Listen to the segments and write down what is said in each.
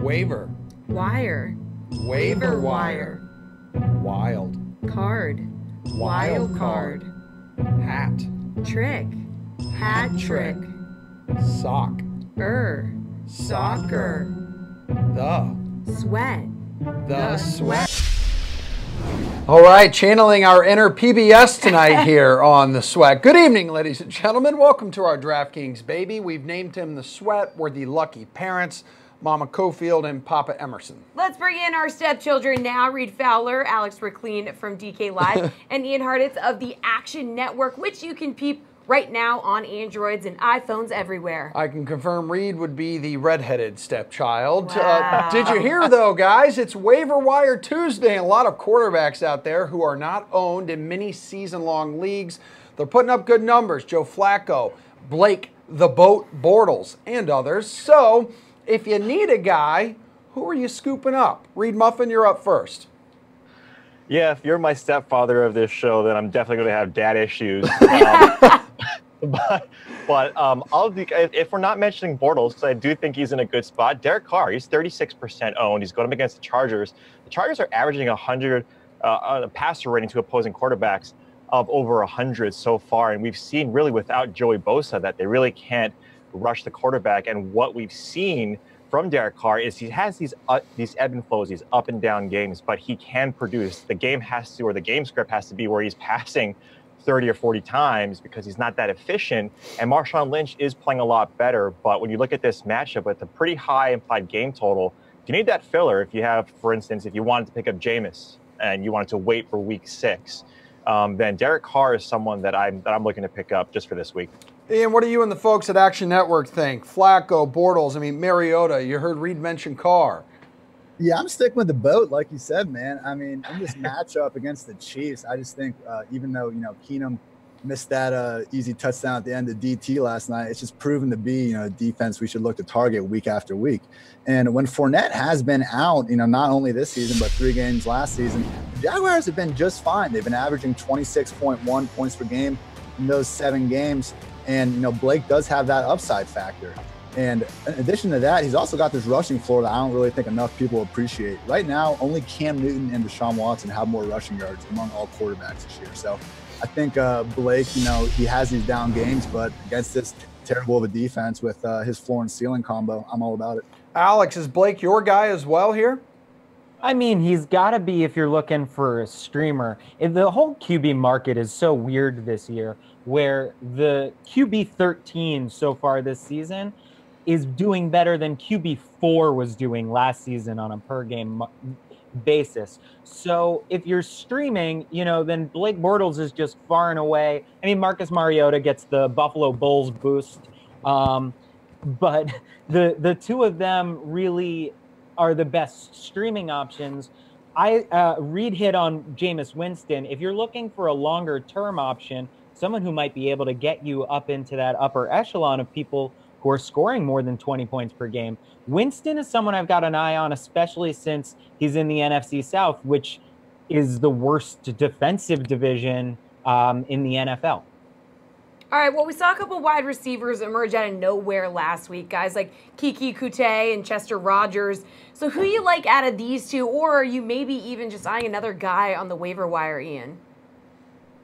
Waiver. Wire. Waiver wire. Wild. Card. Wild card. Hat. Trick. Hat trick. Sock. Soccer. The. Sweat. The sweat. All right, channeling our inner PBS tonight here on The Sweat. Good evening, ladies and gentlemen. Welcome to our DraftKings baby. We've named him The Sweat. We're the lucky parents, Mama Coffield and Papa Emerson. Let's bring in our stepchildren now. Reed Fowler, Alex Ricklin from DK Live, and Ian Harditz of the Action Network, which you can peep right now on Androids and iPhones everywhere. I can confirm Reed would be the redheaded stepchild. Wow. Did you hear, though, guys? It's Waiver Wire Tuesday. A lot of quarterbacks out there who are not owned in many season-long leagues. They're putting up good numbers. Joe Flacco, Blake the Boat Bortles, and others. So if you need a guy, who are you scooping up? Reed Muffin, you're up first. Yeah, if you're my stepfather of this show, then I'm definitely going to have dad issues. But if we're not mentioning Bortles, because I do think he's in a good spot, Derek Carr, he's 36% owned. He's going up against the Chargers. The Chargers are averaging 100 on a passer rating to opposing quarterbacks of over 100 so far. And we've seen really without Joey Bosa that they really can't rush the quarterback. And what we've seen from Derek Carr is he has these ebb and flows, these up and down games, but he can produce. The game has to, or the game script has to be where he's passing 30 or 40 times because he's not that efficient. And Marshawn Lynch is playing a lot better. But when you look at this matchup with a pretty high implied game total, you need that filler. If you have, for instance, if you wanted to pick up Jameis and you wanted to wait for week 6, then Derek Carr is someone that I'm looking to pick up just for this week. Ian, what do you and the folks at Action Network think? Flacco, Bortles, Mariota, you heard Reed mention Carr. Yeah, I'm sticking with the boat, like you said, man. I mean, in this matchup against the Chiefs, I just think even though, Keenum missed that easy touchdown at the end of DT last night, it's just proven to be, a defense we should look to target week after week. And when Fournette has been out, not only this season, but 3 games last season, the Jaguars have been just fine. They've been averaging 26.1 points per game in those 7 games. And, Blake does have that upside factor. And in addition to that, he's also got this rushing floor that I don't really think enough people appreciate. Right now, only Cam Newton and Deshaun Watson have more rushing yards among all quarterbacks this year. So I think Blake, he has these down games, but against this terrible of a defense with his floor and ceiling combo, I'm all about it. Alex, is Blake your guy as well here? I mean, he's got to be if you're looking for a streamer. The whole QB market is so weird this year, where the QB 13 so far this season is doing better than QB4 was doing last season on a per-game basis. So if you're streaming, then Blake Bortles is just far and away. I mean, Marcus Mariota gets the Buffalo Bulls boost. But the two of them really are the best streaming options. Reed hit on Jameis Winston. If you're looking for a longer-term option, someone who might be able to get you up into that upper echelon of people who are scoring more than 20 points per game, Winston is someone I've got an eye on, especially since he's in the NFC South, which is the worst defensive division in the NFL. All right, well, we saw a couple wide receivers emerge out of nowhere last week, guys like Kiki Kute and Chester Rogers. So who you like out of these two, or are you maybe even just eyeing another guy on the waiver wire, Ian?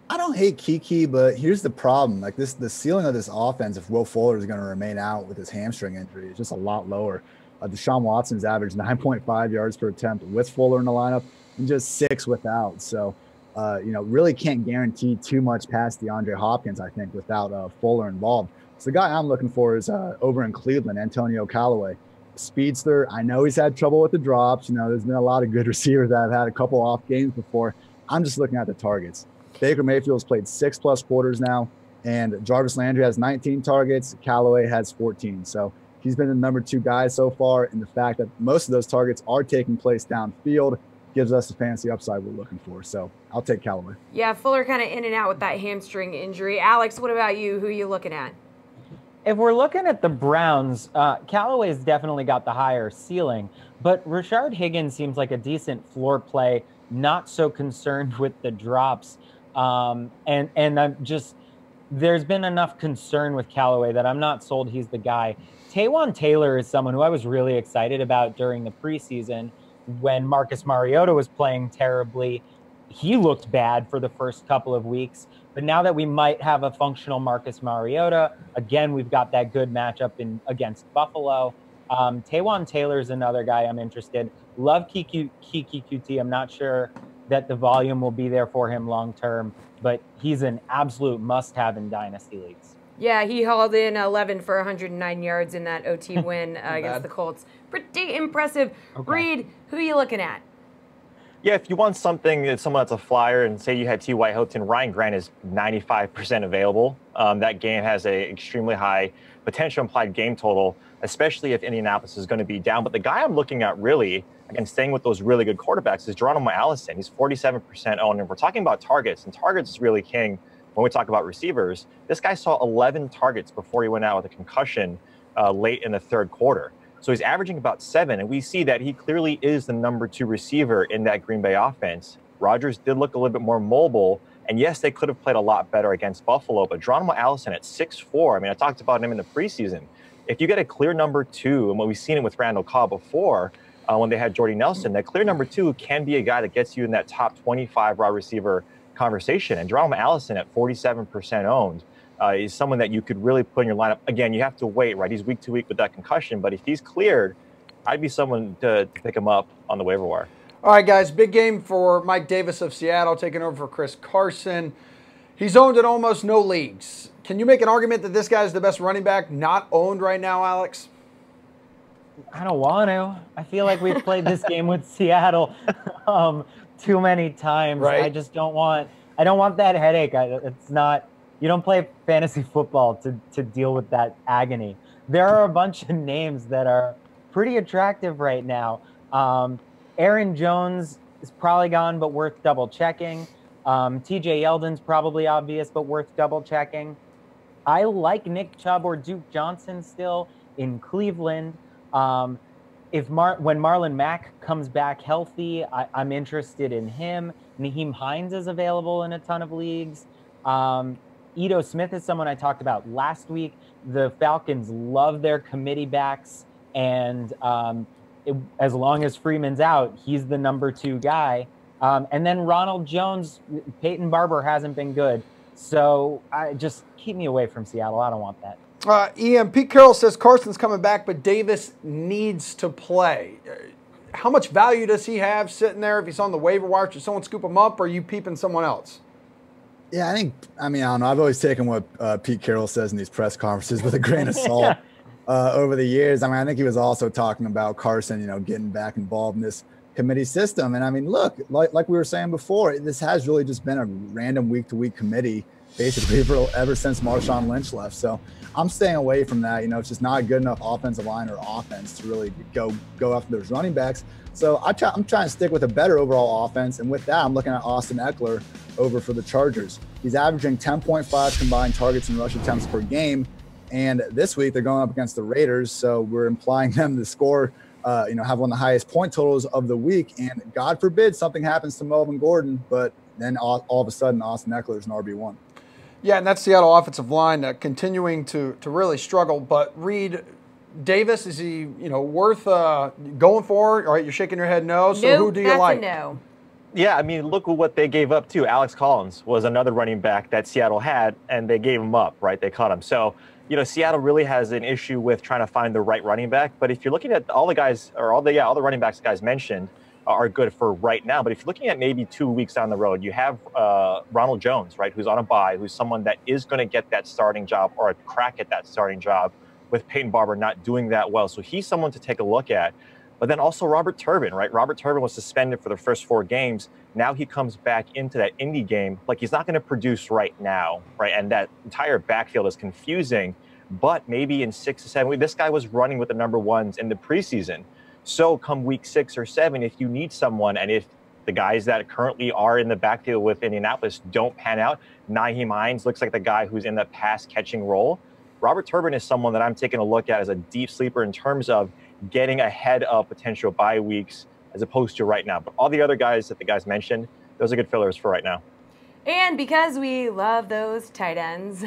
I don't hate Kiki, but here's the problem. The ceiling of this offense, if Will Fuller is going to remain out with his hamstring injury, is just a lot lower. Deshaun Watson's averaged 9.5 yards per attempt with Fuller in the lineup and just 6 without. So, really can't guarantee too much past DeAndre Hopkins, I think, without Fuller involved. So the guy I'm looking for is over in Cleveland, Antonio Callaway. Speedster. I know he's had trouble with the drops. There's been a lot of good receivers that have had a couple off games before. I'm just looking at the targets. Baker Mayfield's played 6+ quarters now, and Jarvis Landry has 19 targets. Callaway has 14. So he's been the number 2 guy so far, and the fact that most of those targets are taking place downfield gives us the fantasy upside we're looking for. So I'll take Callaway. Yeah, Fuller kind of in and out with that hamstring injury. Alex, what about you? Who are you looking at? If we're looking at the Browns, Callaway's definitely got the higher ceiling, but Rashard Higgins seems like a decent floor play, not so concerned with the drops. And I'm just, there's been enough concern with Callaway that I'm not sold he's the guy Taywan Taylor is someone who I was really excited about during the preseason when Marcus Mariota was playing terribly. He looked bad for the first couple of weeks, but now that we might have a functional Marcus Mariota, again, we've got that good matchup against Buffalo. Taywan Taylor is another guy I'm interested. Love Kiki QT. I'm not sure that the volume will be there for him long term, but he's an absolute must-have in dynasty leagues. Yeah, he hauled in 11 for 109 yards in that OT win against the Colts. Pretty impressive. Okay. Reed, who are you looking at? Yeah, if you want someone that's a flyer, and say you had T.Y. Hilton, Ryan Grant is 95% available. That game has an extremely high potential implied game total, especially if Indianapolis is going to be down. But the guy I'm looking at really, again, staying with those really good quarterbacks, is Geronimo Allison. He's 47% owned, and we're talking about targets, and targets is really king when we talk about receivers. This guy saw 11 targets before he went out with a concussion late in the third quarter. So he's averaging about 7, and we see that he clearly is the number 2 receiver in that Green Bay offense. Rodgers did look a little bit more mobile, and yes, they could have played a lot better against Buffalo, but Geronimo Allison at 6'4", I mean, I talked about him in the preseason. If you get a clear number 2, and we've seen it with Randall Cobb before, when they had Jordy Nelson, that clear number 2 can be a guy that gets you in that top 25 wide receiver conversation. And Geronimo Allison at 47% owned is someone that you could really put in your lineup. Again, you have to wait, right? He's week to week with that concussion, but if he's cleared, I'd be someone to pick him up on the waiver wire. All right, guys, big game for Mike Davis of Seattle, taking over for Chris Carson. He's owned in almost no leagues. Can you make an argument that this guy's the best running back not owned right now, Alex? I don't want to. I feel like we've played this game with Seattle too many times. Right. I just don't want. I don't want that headache. It's not. You don't play fantasy football to deal with that agony. There are a bunch of names that are pretty attractive right now. Aaron Jones is probably gone, but worth double checking. TJ Yeldon's probably obvious, but worth double checking. I like Nick Chubb or Duke Johnson still in Cleveland. When Marlon Mack comes back healthy, I'm interested in him. Nyheim Hines is available in a ton of leagues. Ito Smith is someone I talked about last week. The Falcons love their committee backs, and as long as Freeman's out, he's the number 2 guy. And then Ronald Jones, Peyton Barber hasn't been good. So just keep me away from Seattle. I don't want that. Ian, Pete Carroll says Carson's coming back, but Davis needs to play. How much value does he have sitting there if he's on the waiver wire? Should someone scoop him up, or are you peeping someone else? Yeah, I don't know. I've always taken what Pete Carroll says in these press conferences with a grain of salt over the years. I think he was also talking about Carson, getting back involved in this committee system. And look, like we were saying before, this has really just been a random week-to-week committee, basically ever since Marshawn Lynch left. So I'm staying away from that. It's just not a good enough offensive line or offense to really go after those running backs. So I'm trying to stick with a better overall offense. And with that, I'm looking at Austin Eckler over for the Chargers. He's averaging 10.5 combined targets and rush attempts per game. And this week they're going up against the Raiders. So we're implying them to score, have one of the highest point totals of the week. And God forbid something happens to Melvin Gordon, but then all of a sudden Austin Eckler is an RB1. Yeah, and that Seattle offensive line continuing to really struggle. But Reed, Davis, is he worth going for? All right, you're shaking your head no. So who do you like? No. Yeah, look at what they gave up too. Alex Collins was another running back that Seattle had, and they gave him up, right? They cut him. So, Seattle really has an issue with trying to find the right running back. But if you're looking at all the guys, or all the running backs guys mentioned are good for right now. But if you're looking at maybe 2 weeks down the road, you have Ronald Jones, right, who's on a bye, who's someone that is going to get that starting job or a crack at that starting job with Peyton Barber not doing that well. So he's someone to take a look at. But then also Robert Turbin, right? Robert Turbin was suspended for the first 4 games. Now he comes back into that Indy game. Like, he's not going to produce right now, right? And that entire backfield is confusing. But maybe in 6 to 7 weeks, this guy was running with the number 1s in the preseason. So come week 6 or 7, if you need someone, and if the guys that currently are in the backfield with Indianapolis don't pan out, Nyheim Hines looks like the guy who's in the pass-catching role. Robert Turbin is someone that I'm taking a look at as a deep sleeper in terms of getting ahead of potential bye weeks as opposed to right now. But all the other guys that the guys mentioned, those are good fillers for right now. And because we love those tight ends,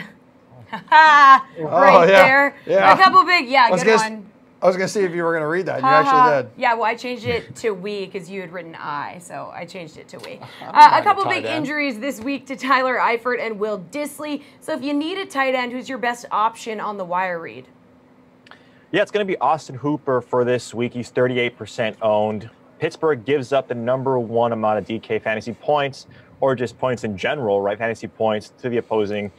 Ha! Oh, Right yeah. there. Yeah. A couple big, I was good gonna- one. I was going to see if you were going to read that. You Ha, ha. actually did. Yeah, well, I changed it to we because you had written I, so I changed it to we. not A couple a tight big end. injuries this week to Tyler Eifert and Will Dissly. So if you need a tight end, who's your best option on the wire read? Yeah, it's going to be Austin Hooper for this week. He's 38% owned. Pittsburgh gives up the #1 amount of DK fantasy points, or just points in general, right? Fantasy points to the opposing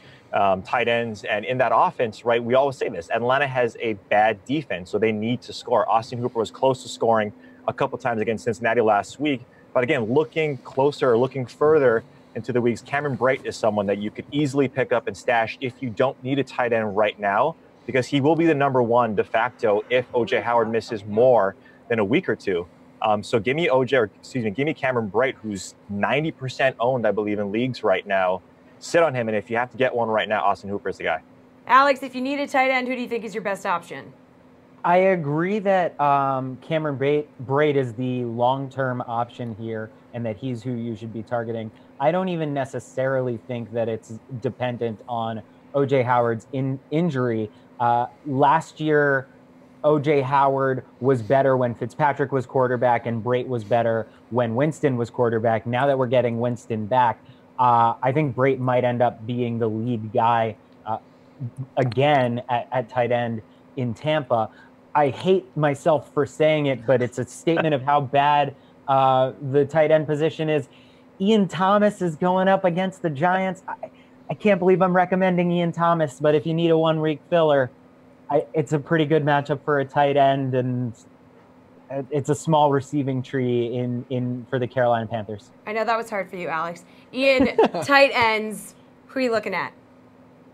tight ends. And in that offense, right, we always say this, Atlanta has a bad defense, so they need to score. Austin Hooper was close to scoring a couple times against Cincinnati last week. But again, looking closer, or looking further into the weeks, Cameron Brate is someone that you could easily pick up and stash if you don't need a tight end right now, because he will be the #1 de facto if O.J. Howard misses more than a week or two. So give me give me Cameron Brate, who's 90% owned, I believe, in leagues right now. Sit on him, and if you have to get one right now, Austin Hooper is the guy. Alex, if you need a tight end, who do you think is your best option? I agree that Cameron Brate is the long-term option here and that he's who you should be targeting. I don't even necessarily think that it's dependent on O.J. Howard's injury. Last year, O.J. Howard was better when Fitzpatrick was quarterback, and Brate was better when Winston was quarterback. Now that we're getting Winston back, I think Brate might end up being the lead guy again at tight end in Tampa. I hate myself for saying it, but it's a statement of how bad the tight end position is. Ian Thomas is going up against the Giants. I can't believe I'm recommending Ian Thomas, but if you need a one-week filler, it's a pretty good matchup for a tight end, and it's a small receiving tree for the Carolina Panthers. I know that was hard for you, Alex. Ian, tight ends, who are you looking at?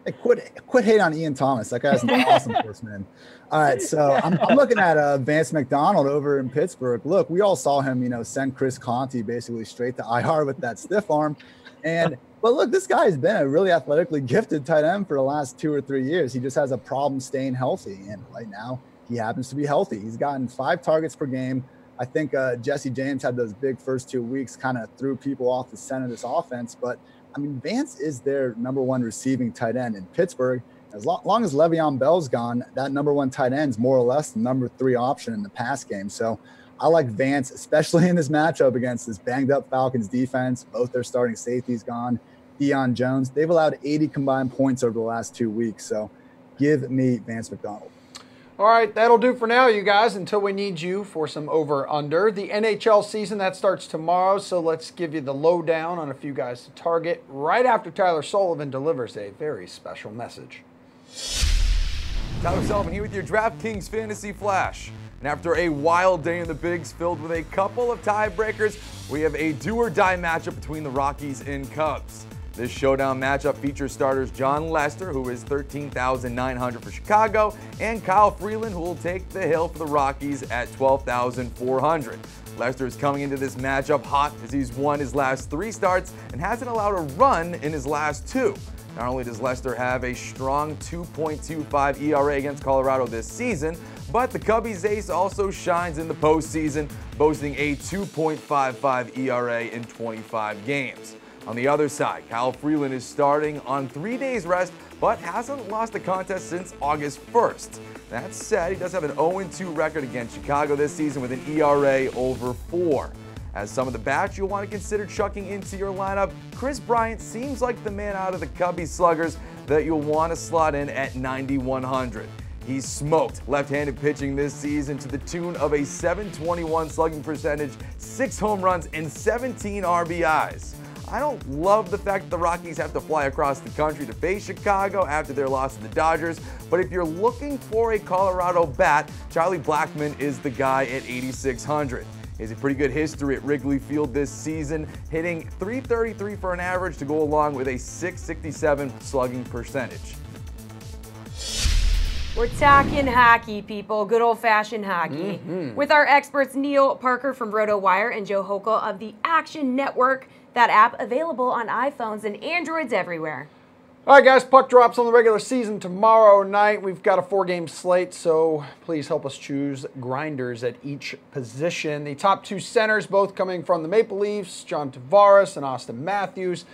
Hey, quit hating on Ian Thomas. That guy's an awesome person. All right, so I'm looking at Vance McDonald over in Pittsburgh. Look, we all saw him, send Chris Conte basically straight to IR with that stiff arm. But look, this guy has been a really athletically gifted tight end for the last 2 or 3 years. He just has a problem staying healthy, and right now he happens to be healthy. He's gotten 5 targets per game. I think Jesse James had those big first 2 weeks, kind of threw people off the center of this offense. But I mean, Vance is their #1 receiving tight end in Pittsburgh. As long as Le'Veon Bell's gone, that #1 tight end is more or less the #3 option in the pass game. So I like Vance, especially in this matchup against this banged-up Falcons defense. Both their starting safeties gone. Deion Jones, they've allowed 80 combined points over the last 2 weeks. So give me Vance McDonald. All right, that'll do for now, you guys, until we need you for some over-under. The NHL season, that starts tomorrow, so let's give you the lowdown on a few guys to target right after Tyler Sullivan delivers a very special message. Tyler Sullivan here with your DraftKings Fantasy Flash. And after a wild day in the Bigs filled with a couple of tiebreakers, we have a do-or-die matchup between the Rockies and Cubs. This showdown matchup features starters John Lester, who is $13,900 for Chicago, and Kyle Freeland, who will take the hill for the Rockies at $12,400. Lester is coming into this matchup hot as he's won his last 3 starts and hasn't allowed a run in his last 2. Not only does Lester have a strong 2.25 ERA against Colorado this season, but the Cubbies ace also shines in the postseason, boasting a 2.55 ERA in 25 games. On the other side, Kyle Freeland is starting on 3 days rest, but hasn't lost a contest since August 1st. That said, he does have an 0-2 record against Chicago this season with an ERA over 4. As some of the bats you'll want to consider chucking into your lineup, Chris Bryant seems like the man out of the Cubby sluggers that you'll want to slot in at 9,100. He's smoked left-handed pitching this season to the tune of a .721 slugging percentage, 6 home runs, and 17 RBIs. I don't love the fact that the Rockies have to fly across the country to face Chicago after their loss to the Dodgers, but if you're looking for a Colorado bat, Charlie Blackmon is the guy at 8,600. He has a pretty good history at Wrigley Field this season, hitting .333 for an average to go along with a .667 slugging percentage. We're talking hockey, people. Good old-fashioned hockey. With our experts Neil Parker from RotoWire and Joe Hokel of the Action Network. That app available on iPhones and Androids everywhere. All right, guys, puck drops on the regular season tomorrow night. We've got a 4-game slate, so please help us choose grinders at each position. The top 2 centers, both coming from the Maple Leafs, John Tavares and Austin Matthews.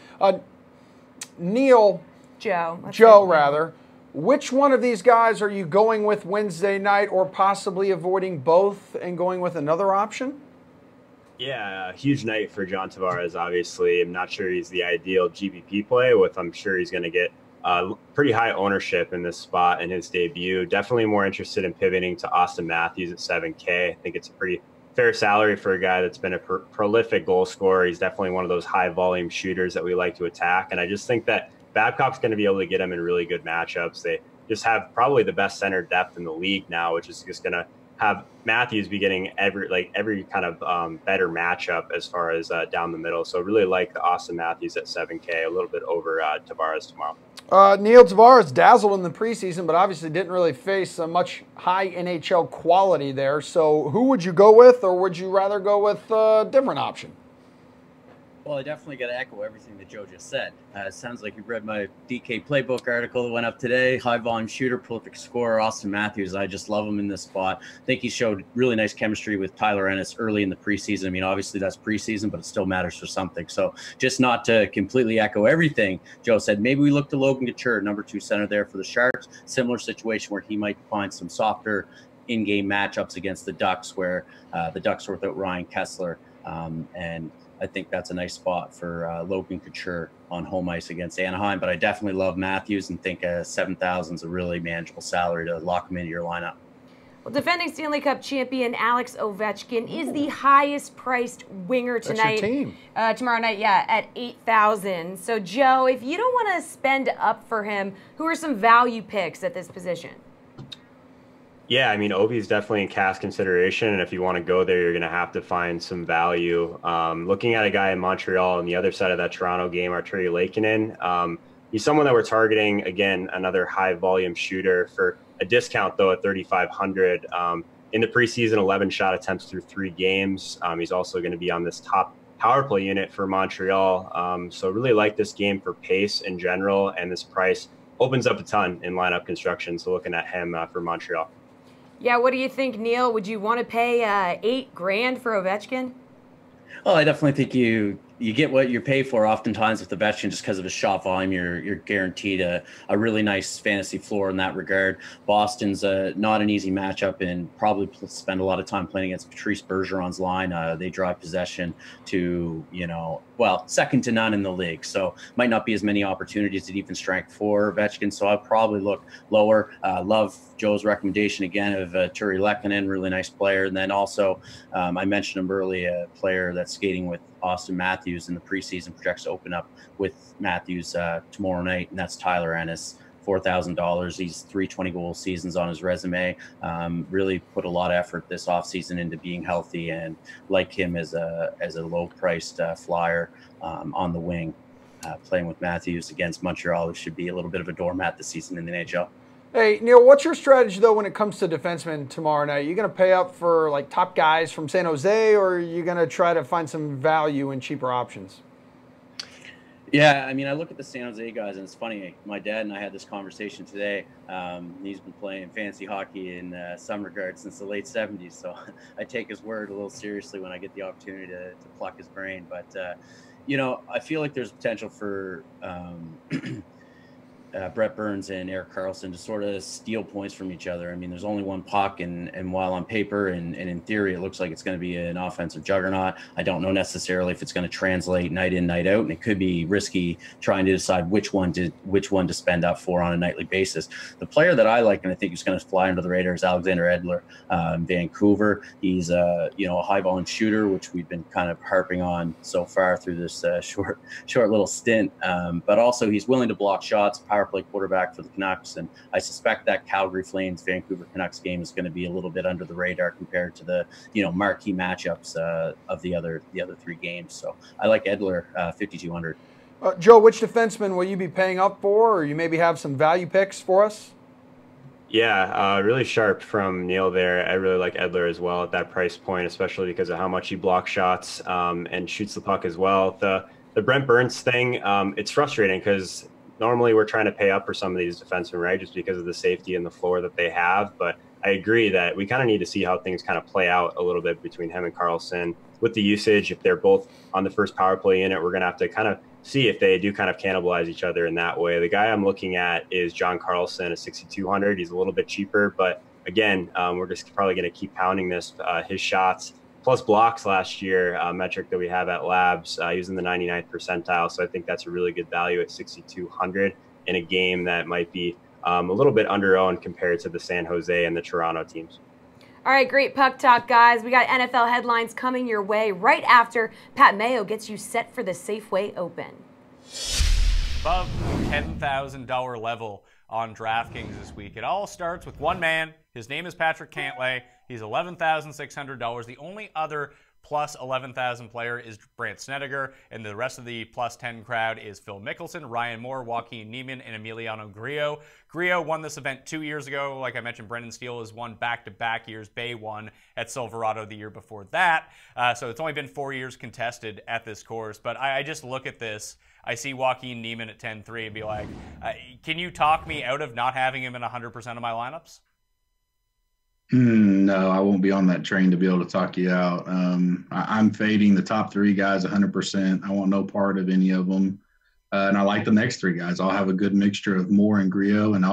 Neil, Joe, Which one of these guys are you going with Wednesday night, or possibly avoiding both and going with another option? Yeah, a huge night for John Tavares, obviously. I'm not sure he's the ideal GPP play I'm sure he's going to get pretty high ownership in this spot in his debut. Definitely more interested in pivoting to Austin Matthews at 7K. I think it's a pretty fair salary for a guy that's been a prolific goal scorer. He's definitely one of those high volume shooters that we like to attack. And I just think that Babcock's going to be able to get him in really good matchups. They just have probably the best center depth in the league now, which is just going to have Matthews be getting every kind of better matchup as far as down the middle. So really like the Austin Matthews at 7K, a little bit over Tavares tomorrow. Neil Tavares dazzled in the preseason, but obviously didn't really face much high NHL quality there. So who would you go with, or would you rather go with a different option? Well, I definitely got to echo everything that Joe just said. It sounds like you've read my DK Playbook article that went up today. High volume shooter, prolific scorer, Austin Matthews. I just love him in this spot. I think he showed really nice chemistry with Tyler Ennis early in the preseason. I mean, obviously that's preseason, but it still matters for something. So just not to completely echo everything Joe said, maybe we look to Logan Couture, number 2 center there for the Sharks. Similar situation where he might find some softer in-game matchups against the Ducks, where the Ducks are without Ryan Kessler. And I think that's a nice spot for Logan Couture on home ice against Anaheim. But I definitely love Matthews and think 7,000 is a really manageable salary to lock him into your lineup. Well, defending Stanley Cup champion Alex Ovechkin is the highest priced winger tonight. That's your team. Tomorrow night, at 8,000. So, Joe, if you don't want to spend up for him, who are some value picks at this position? Yeah, I mean, Ovi's definitely in cast consideration, and if you want to go there, you're going to have to find some value. Looking at a guy in Montreal on the other side of that Toronto game, Arturi Lehtinen, he's someone that we're targeting, again, another high-volume shooter for a discount, though, at 3,500. In the preseason, 11 shot attempts through 3 games. He's also going to be on this top power play unit for Montreal. So really like this game for pace in general, and this price opens up a ton in lineup construction, so looking at him for Montreal. Yeah, what do you think, Neil? Would you want to pay $8,000 for Ovechkin? Well, I definitely think you get what you pay for oftentimes with Ovechkin just because of his shot volume. You're guaranteed a really nice fantasy floor in that regard. Boston's not an easy matchup, and probably spend a lot of time playing against Patrice Bergeron's line. They drive possession to, second to none in the league. So might not be as many opportunities at even strength for Ovechkin. So I'll probably look lower. Love Joe's recommendation again of Arturi Lehtinen, really nice player. And then also I mentioned him earlier, a player that's skating with Austin Matthews in the preseason, projects to open up with Matthews tomorrow night, and that's Tyler Ennis. $4,000. He's 3 goal seasons on his resume. Really put a lot of effort this offseason into being healthy, and like him as a low-priced flyer on the wing, playing with Matthews against Montreal, who should be a little bit of a doormat this season in the NHL. Hey, Neil, what's your strategy, though, when it comes to defensemen tomorrow night? Are you going to pay up for, top guys from San Jose, or are you going to try to find some value in cheaper options? Yeah, I mean, I look at the San Jose guys, and it's funny. My dad and I had this conversation today. He's been playing fantasy hockey in some regards since the late 70s, so I take his word a little seriously when I get the opportunity to pluck his brain. But, I feel like there's potential for Brett Burns and Erik Karlsson to sort of steal points from each other. I mean, there's only one puck, and while on paper and in theory it looks like it's going to be an offensive juggernaut, I don't know necessarily if it's going to translate night in, night out, and it could be risky trying to decide which one to spend up for on a nightly basis. The player that I like and I think is going to fly under the radar is Alexander Edler, Vancouver. He's a high volume shooter, which we've been kind of harping on so far through this short little stint, but also he's willing to block shots, power play quarterback for the Canucks, and I suspect that Calgary Flames Vancouver Canucks game is going to be a little bit under the radar compared to the marquee matchups of the other 3 games. So I like Edler 5,200. Joe, which defenseman will you be paying up for, or you maybe have some value picks for us? Yeah, really sharp from Neil there. I really like Edler as well at that price point, especially because of how much he blocks shots and shoots the puck as well. The Brent Burns thing, it's frustrating because normally we're trying to pay up for some of these defensemen, right, just because of the safety and the floor that they have. But I agree that we kind of need to see how things kind of play out a little bit between him and Karlsson with the usage. If they're both on the first power play unit, we're going to have to kind of see if they do kind of cannibalize each other in that way. The guy I'm looking at is John Carlson at 6,200. He's a little bit cheaper, but again, we're just probably going to keep pounding this. His shots plus blocks last year, metric that we have at Labs, he was in the 99th percentile. So I think that's a really good value at 6,200 in a game that might be a little bit under-owned compared to the San Jose and the Toronto teams. All right, great puck talk, guys. We got NFL headlines coming your way right after Pat Mayo gets you set for the Safeway Open. Above $10,000 level on DraftKings this week. It all starts with one man. His name is Patrick Cantlay. He's $11,600. The only other plus 11,000 player is Brant Snedeker, and the rest of the plus 10 crowd is Phil Mickelson, Ryan Moore, Joaquin Niemann, and Emiliano Grillo. Grillo won this event 2 years ago. Like I mentioned, Brendan Steele has won back-to-back years. Bay won at Silverado the year before that. So it's only been 4 years contested at this course. But I just look at this. I see Joaquin Niemann at 10-3 and be like, can you talk me out of not having him in 100% of my lineups? No, I won't be on that train to be able to talk you out. I'm fading the top three guys 100%. I want no part of any of them. And I like the next three guys. I'll have a good mixture of Moore and Grillo, and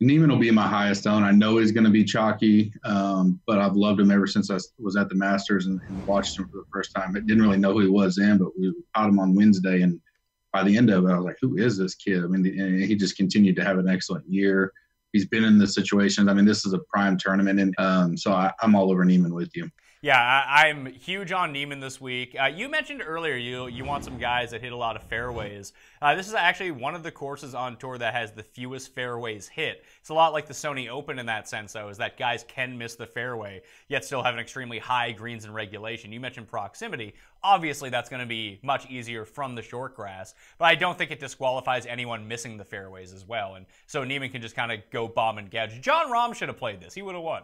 Niemann will be my highest own. I know he's going to be chalky, but I've loved him ever since I was at the Masters and watched him for the first time. I didn't really know who he was then, but we caught him on Wednesday, and by the end of it, I was like, who is this kid? I mean, he just continued to have an excellent year. He's been in the situations. I mean, this is a prime tournament, and so I'm all over Niemann with you. Yeah, I'm huge on Niemann this week. You mentioned earlier you want some guys that hit a lot of fairways. This is actually one of the courses on tour that has the fewest fairways hit. It's a lot like the Sony Open in that sense, though, is that guys can miss the fairway, yet still have an extremely high greens in regulation. You mentioned proximity. Obviously, that's going to be much easier from the short grass, but I don't think it disqualifies anyone missing the fairways as well. And so Niemann can just kind of go bomb and gouge. John Rahm should have played this. He would have won.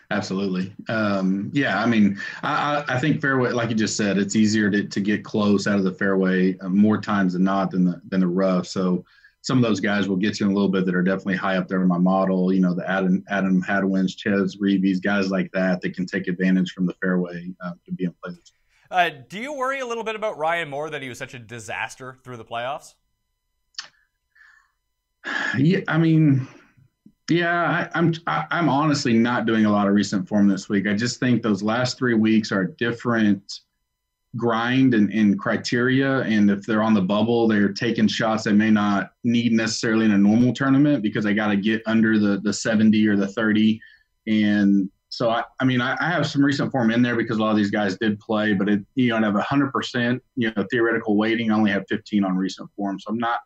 Absolutely. Yeah, I mean, I think fairway, like you just said, it's easier to get close out of the fairway more times than not than the rough. So some of those guys will get you in a little bit that are definitely high up there in my model. You know, the Adam Hadwins, Ches Reeves, guys like that can take advantage from the fairway to be in play. Do you worry a little bit about Ryan Moore that he was such a disaster through the playoffs? Yeah, I mean. Yeah, I'm honestly not doing a lot of recent form this week. I just think those last 3 weeks are different grind and criteria. And if they're on the bubble, they're taking shots they may not need necessarily in a normal tournament because they got to get under the 70 or the 30. And so, I have some recent form in there because a lot of these guys did play, but I'd have 100%, theoretical weighting. I only have 15 on recent form. So I'm not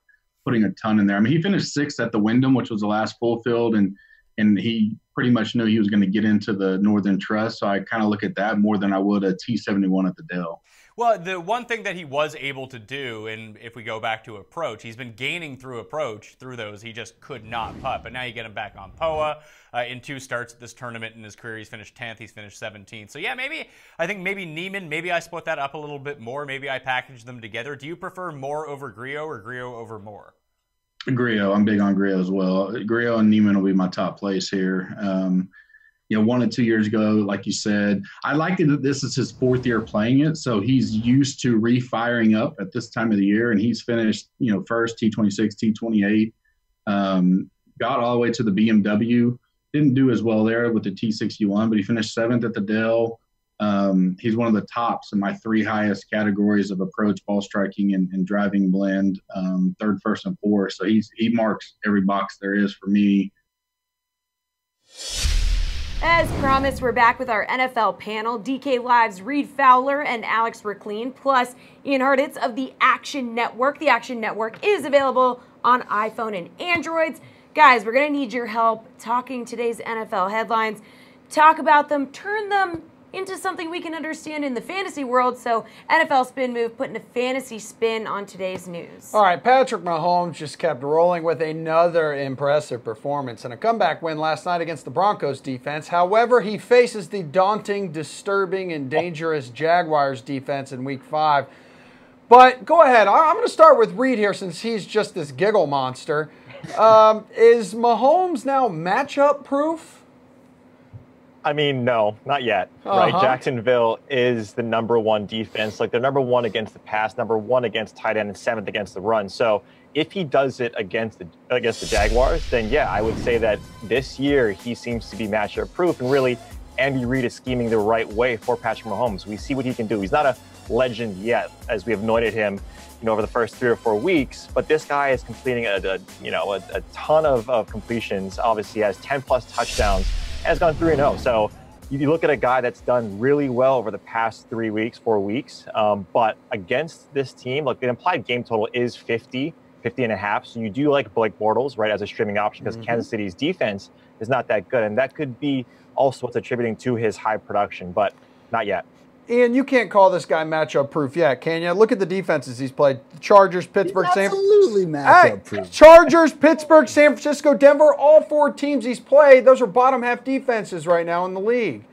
putting a ton in there. I mean, he finished sixth at the Wyndham, which was the last full field, and he pretty much knew he was going to get into the Northern Trust. So I kind of look at that more than I would a T71 at the Dell. Well, the one thing that he was able to do, and if we go back to approach, he's been gaining through approach through those. He just could not putt. But now you get him back on POA. In 2 starts at this tournament in his career, he's finished 10th. He's finished 17th. So, yeah, I think maybe Niemann, maybe I split that up a little bit more. Maybe I package them together. Do you prefer Moore over Grillo or Grillo over Moore? Grillo. I'm big on Grillo as well. Grillo and Niemann will be my top place here. 1 and 2 years ago, like you said, I like that this is his 4th year playing it. So he's used to refiring up at this time of the year, and he's finished, first T26, T28, got all the way to the BMW. Didn't do as well there with the T61, but he finished 7th at the Dell. He's one of the tops in my 3 highest categories of approach, ball striking, and driving blend, 3rd, 1st, and 4th. So he marks every box there is for me. As promised, we're back with our NFL panel. DK Live's Reed Fowler and Alex Ricklin, plus Ian Harditz of the Action Network. The Action Network is available on iPhone and Androids. Guys, we're going to need your help talking today's NFL headlines. Talk about them, turn them into something we can understand in the fantasy world. So NFL Spin Move, putting a fantasy spin on today's news. All right, Patrick Mahomes just kept rolling with another impressive performance and a comeback win last night against the Broncos defense. However, he faces the daunting, disturbing, and dangerous Jaguars defense in Week 5. But go ahead. I'm going to start with Reed here since he's just this giggle monster. Is Mahomes now matchup proof? I mean, no, not yet. Right? Jacksonville is the #1 defense. Like, they're #1 against the pass, #1 against tight end, and 7th against the run. So if he does it against the Jaguars, then yeah, I would say that this year he seems to be matchup proof, and really Andy Reid is scheming the right way for Patrick Mahomes. We see what he can do. He's not a legend yet, as we have anointed him, over the first 3 or 4 weeks, but this guy is completing a ton of completions. Obviously has 10+ touchdowns, has gone 3-0. So you look at a guy that's done really well over the past 3 weeks, 4 weeks, but against this team, like, the implied game total is 50.5. So you do like Blake Bortles, right, as a streaming option, because Kansas City's defense is not that good, and that could be also what's attributing to his high production, but not yet. Ian, you can't call this guy matchup proof yet, can you? Look at the defenses he's played. Chargers, Pittsburgh, absolutely matchup proof. Chargers, Pittsburgh, San Francisco, Denver, all 4 teams he's played. Those are bottom half defenses right now in the league.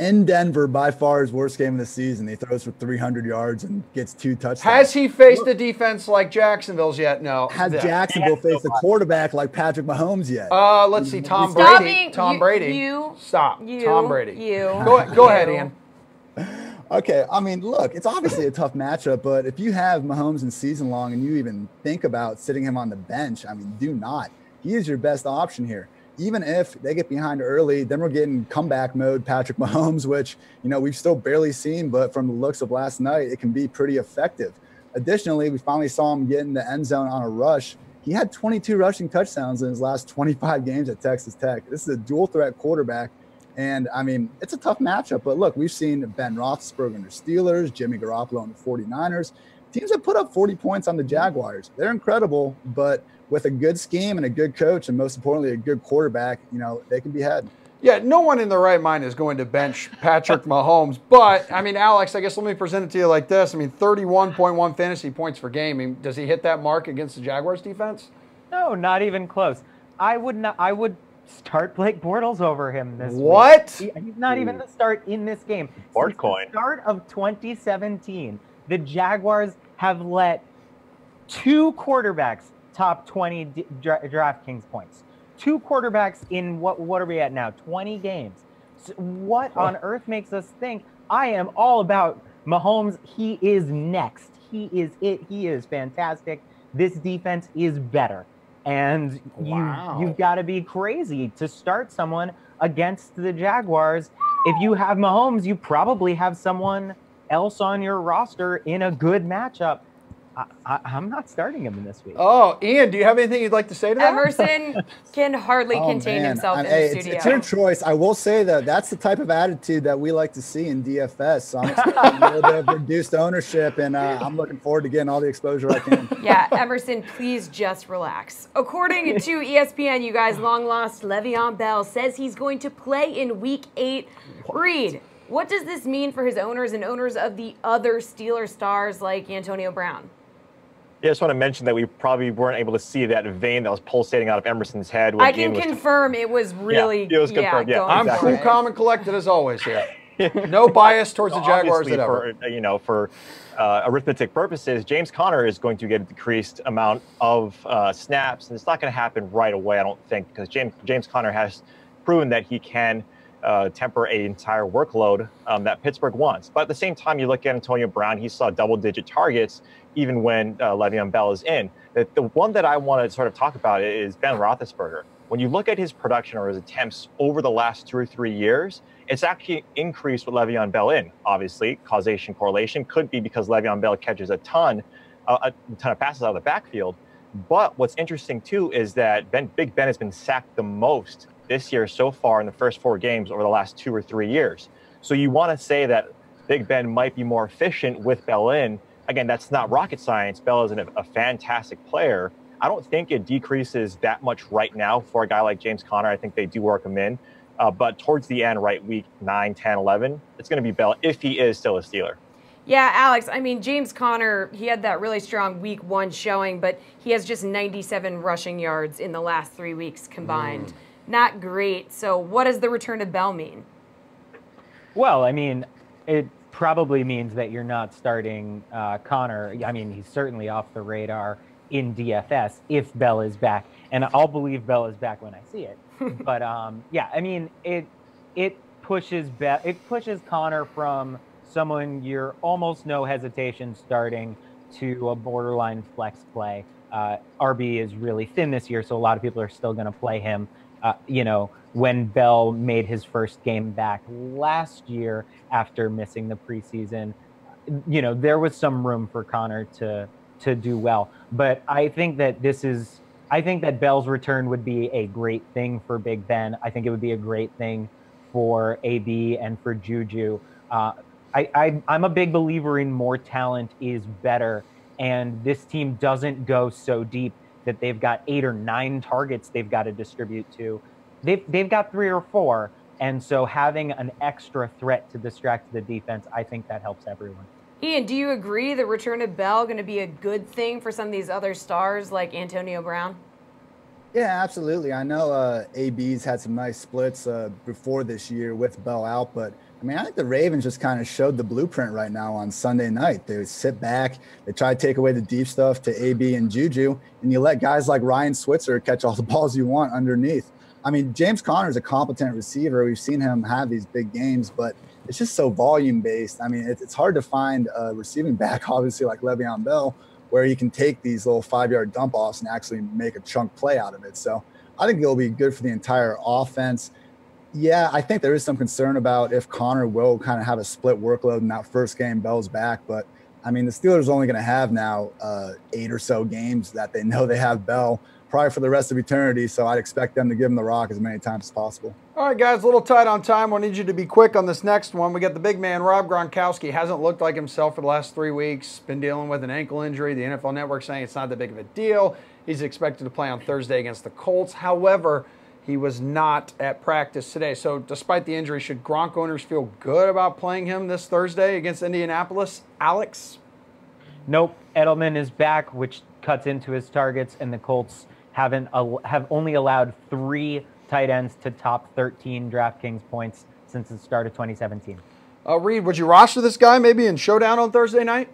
In Denver, by far his worst game of the season. He throws for 300 yards and gets 2 touchdowns. Has he faced a defense like Jacksonville's yet? No. Has Jacksonville faced a quarterback like Patrick Mahomes yet? Let's see. Tom Brady. Tom Brady. Stop. Tom Brady. Go ahead, Ian. Okay, I mean, look, it's obviously a tough matchup, but if you have Mahomes in season long and you even think about sitting him on the bench, I mean, do not. He is your best option here. Even if they get behind early, then we're getting comeback mode Patrick Mahomes, which, we've still barely seen, but from the looks of last night, it can be pretty effective. Additionally, we finally saw him get in the end zone on a rush. He had 22 rushing touchdowns in his last 25 games at Texas Tech. This is a dual threat quarterback. And, I mean, it's a tough matchup. But, look, we've seen Ben Roethlisberger in the Steelers, Jimmy Garoppolo in the 49ers. Teams have put up 40 points on the Jaguars. They're incredible, but with a good scheme and a good coach and, most importantly, a good quarterback, they can be had. Yeah, no one in their right mind is going to bench Patrick Mahomes. But, I mean, Alex, I guess let me present it to you like this. I mean, 31.1 fantasy points per game. I mean, does he hit that mark against the Jaguars defense? No, not even close. I would start Blake Bortles over him this week. He's not even the start in this game. Since the start of 2017, the Jaguars have let 2 quarterbacks top 20 DraftKings points. 2 quarterbacks in what are we at now? 20 games. So what on earth makes us think I am all about Mahomes? He is next. He is it. He is fantastic. This defense is better. And you've got to be crazy to start someone against the Jaguars. If you have Mahomes, you probably have someone else on your roster in a good matchup. I'm not starting him in this week. Oh, Ian, do you have anything you'd like to say to that? Emerson can hardly contain himself in the studio. It's your choice. I will say that that's the type of attitude that we like to see in DFS. So I'm expecting a little bit of reduced ownership, and I'm looking forward to getting all the exposure I can. Yeah, Emerson, please just relax. According to ESPN, you guys, long-lost Le'Veon Bell says he's going to play in Week 8. Reed, what does this mean for his owners and owners of the other Steelers stars like Antonio Brown? Yeah, I just want to mention that we probably weren't able to see that vein that was pulsating out of Emerson's head. I can confirm it was really. Yeah, it was confirmed. Yeah, I'm cool, calm, and collected as always here. No bias towards the Jaguars at ever. For arithmetic purposes, James Conner is going to get a decreased amount of snaps, and it's not going to happen right away, I don't think, because James Conner has proven that he can temper an entire workload that Pittsburgh wants. But at the same time, you look at Antonio Brown, he saw double-digit targets even when Le'Veon Bell is in. The one that I want to sort of talk about is Ben Roethlisberger. When you look at his production or his attempts over the last 2 or 3 years, it's actually increased with Le'Veon Bell in. Obviously, causation, correlation could be because Le'Veon Bell catches a ton of passes out of the backfield. But what's interesting, too, is that Big Ben has been sacked the most this year so far in the first 4 games over the last 2 or 3 years. So you want to say that Big Ben might be more efficient with Bell in. Again, that's not rocket science. Bell is a fantastic player. I don't think it decreases that much right now for a guy like James Conner. I think they do work him in. But towards the end, right, week 9, 10, 11, it's going to be Bell if he is still a Steeler. Yeah, Alex, I mean, James Conner, he had that really strong week 1 showing, but he has just 97 rushing yards in the last 3 weeks combined. Not great. So what does the return of Bell mean? Well, I mean, it probably means that you're not starting Conner. I mean, he's certainly off the radar in DFS if Bell is back. And I'll believe Bell is back when I see it. But, yeah, I mean, it pushes Connor from someone you're almost no hesitation starting to a borderline flex play. RB is really thin this year, so a lot of people are still going to play him. When Bell made his first game back last year after missing the preseason, there was some room for Connor to do well. But I think that Bell's return would be a great thing for Big Ben. I think it would be a great thing for AB and for Juju. I'm a big believer in more talent is better. And this team doesn't go so deep that they've got 8 or 9 targets they've got to distribute to. They've got 3 or 4. And so having an extra threat to distract the defense, I think that helps everyone. Ian, do you agree the return of Bell going to be a good thing for some of these other stars like Antonio Brown? Yeah, absolutely. I know AB's had some nice splits before this year with Bell out, but I think the Ravens just kind of showed the blueprint right now on Sunday night. They sit back, they try to take away the deep stuff to AB and Juju, and you let guys like Ryan Switzer catch all the balls you want underneath. James Conner is a competent receiver. We've seen him have these big games, but it's just so volume-based. It's hard to find a receiving back, obviously, like Le'Veon Bell, where you can take these little 5-yard dump-offs and actually make a chunk play out of it. So I think it'll be good for the entire offense. Yeah, I think there is some concern about if Connor will kind of have a split workload in that first game, Bell's back. But, the Steelers are only going to have now 8 or so games that they know they have Bell probably for the rest of eternity. So I'd expect them to give him the rock as many times as possible. All right, guys, a little tight on time. I need you to be quick on this next one. We got the big man, Rob Gronkowski. Hasn't looked like himself for the last 3 weeks. Been dealing with an ankle injury. The NFL Network saying it's not that big of a deal. He's expected to play on Thursday against the Colts. However, he was not at practice today. So despite the injury, should Gronk owners feel good about playing him this Thursday against Indianapolis? Alex? Nope. Edelman is back, which cuts into his targets, and the Colts have only allowed 3 tight ends to top 13 DraftKings points since the start of 2017. Reed, would you roster this guy maybe in Showdown on Thursday night?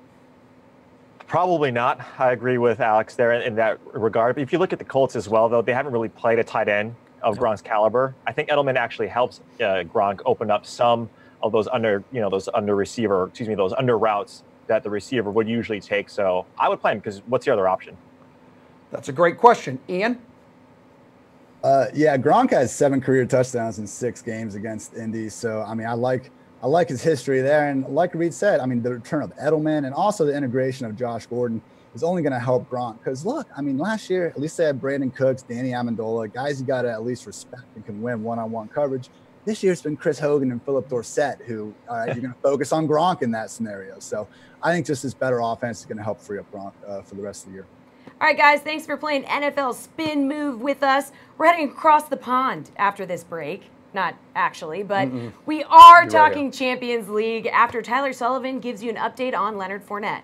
Probably not. I agree with Alex there in that regard. But if you look at the Colts as well, though, they haven't really played a tight end of Gronk's caliber. I think Edelman actually helps Gronk open up some of those under routes that the receiver would usually take. So I would play him because what's the other option? That's a great question. Ian? Gronk has 7 career touchdowns in 6 games against Indy. So, I like his history there. And like Reed said, the return of Edelman and also the integration of Josh Gordon is only going to help Gronk. Because, look, last year, at least they had Brandon Cooks, Danny Amendola, guys you got to at least respect and can win one-on-one coverage. This year it's been Chris Hogan and Philip Dorsett who, all right, you're going to focus on Gronk in that scenario. So I think just this better offense is going to help free up Gronk for the rest of the year. All right, guys, thanks for playing NFL Spin Move with us. We're heading across the pond after this break. Not actually, but we are talking Champions League after Tyler Sullivan gives you an update on Leonard Fournette.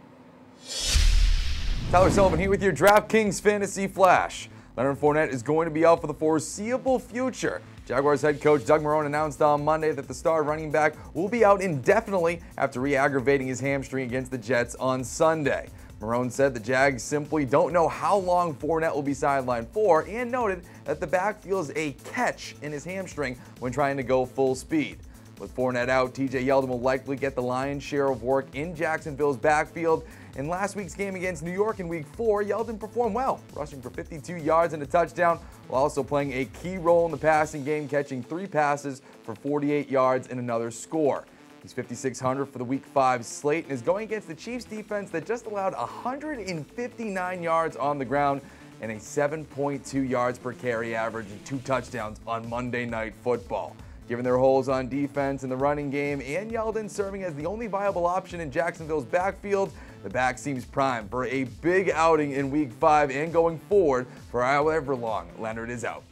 Tyler Sullivan here with your DraftKings Fantasy Flash. Leonard Fournette is going to be out for the foreseeable future. Jaguars head coach Doug Marrone announced on Monday that the star running back will be out indefinitely after re-aggravating his hamstring against the Jets on Sunday. Marrone said the Jags simply don't know how long Fournette will be sidelined for and noted that the back feels a catch in his hamstring when trying to go full speed. With Fournette out, TJ Yeldon will likely get the lion's share of work in Jacksonville's backfield. In last week's game against New York in Week 4, Yeldon performed well, rushing for 52 yards and a touchdown, while also playing a key role in the passing game, catching 3 passes for 48 yards and another score. He's 5,600 for the Week 5 slate and is going against the Chiefs defense that just allowed 159 yards on the ground and a 7.2 yards per carry average and 2 touchdowns on Monday Night Football. Given their holes on defense in the running game and Yeldon serving as the only viable option in Jacksonville's backfield, the back seems primed for a big outing in Week 5 and going forward for however long Leonard is out.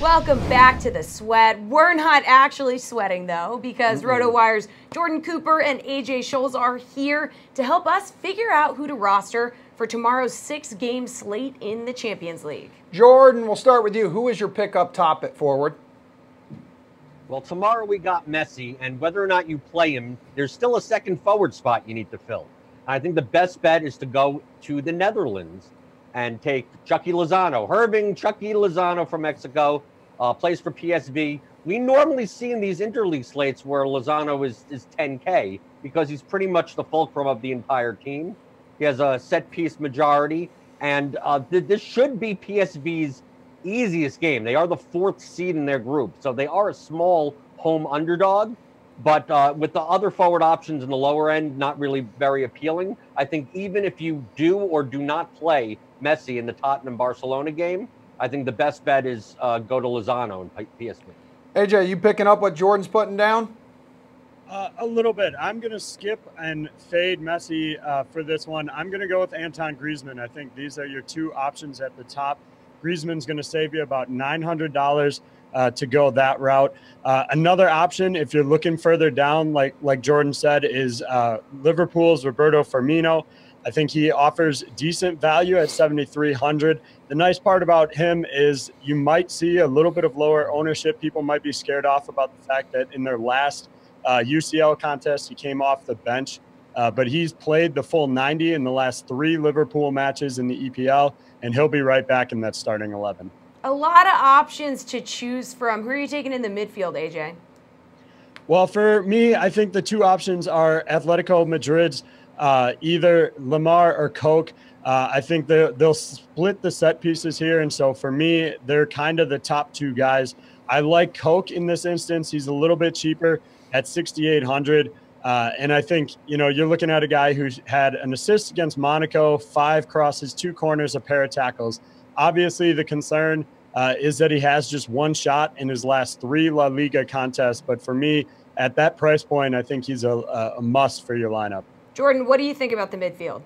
Welcome back to the sweat. We're not actually sweating, though, because RotoWire's Jordan Cooper and AJ Scholes are here to help us figure out who to roster for tomorrow's 6-game slate in the Champions League. Jordan, we'll start with you. Who is your pick up top at forward? Well, tomorrow we got Messi, and whether or not you play him, there's still a second forward spot you need to fill. I think the best bet is to go to the Netherlands and take Chucky Lozano, Chucky Lozano from Mexico. plays for PSV. We normally see in these interleague slates where Lozano is 10K because he's pretty much the fulcrum of the entire team. He has a set piece majority, and this should be PSV's easiest game. They are the 4th seed in their group, so they are a small home underdog. But with the other forward options in the lower end not really very appealing, I think even if you do or do not play Messi in the Tottenham-Barcelona game, I think the best bet is go to Lozano and PSV. AJ, you picking up what Jordan's putting down? A little bit. I'm going to skip and fade Messi for this one. I'm going to go with Anton Griezmann. I think these are your two options at the top. Griezmann's going to save you about $900 to go that route. Another option, if you're looking further down, like Jordan said, is Liverpool's Roberto Firmino. I think he offers decent value at 7,300. The nice part about him is you might see a little bit of lower ownership. People might be scared off about the fact that in their last UCL contest, he came off the bench, but he's played the full 90 in the last 3 Liverpool matches in the EPL, and he'll be right back in that starting 11. A lot of options to choose from. Who are you taking in the midfield, AJ? Well, for me, I think the two options are Atletico Madrid's either Lamar or Koch. I think they'll split the set pieces here, and so for me, they're kind of the top 2 guys. I like Koch in this instance. He's a little bit cheaper at 6,800. And I think, you're looking at a guy who's had an assist against Monaco, 5 crosses, 2 corners, a pair of tackles. Obviously, the concern is that he has just 1 shot in his last 3 La Liga contests. But for me, at that price point, I think he's a must for your lineup. Jordan, what do you think about the midfield?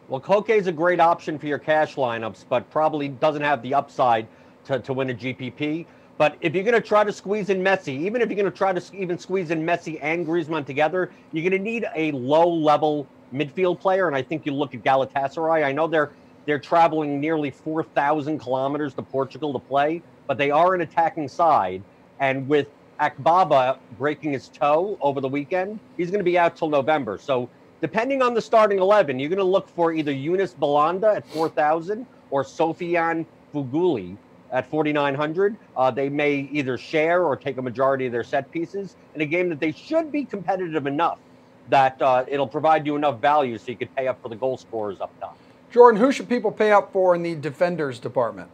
Well, Koke is a great option for your cash lineups, but probably doesn't have the upside to win a GPP. But if you're going to try to squeeze in Messi, even if you're going to try to even squeeze in Messi and Griezmann together, you're going to need a low-level midfield player, and I think you look at Galatasaray. I know they're traveling nearly 4,000 kilometers to Portugal to play, but they are an attacking side. And with Akbaba breaking his toe over the weekend, he's going to be out till November. So depending on the starting 11, you're going to look for either Yunus Belanda at 4,000 or Sofiane Fuguli at 4,900. They may either share or take a majority of their set pieces in a game that they should be competitive enough that it'll provide you enough value so you could pay up for the goal scorers up top. Jordan, who should people pay up for in the defenders department?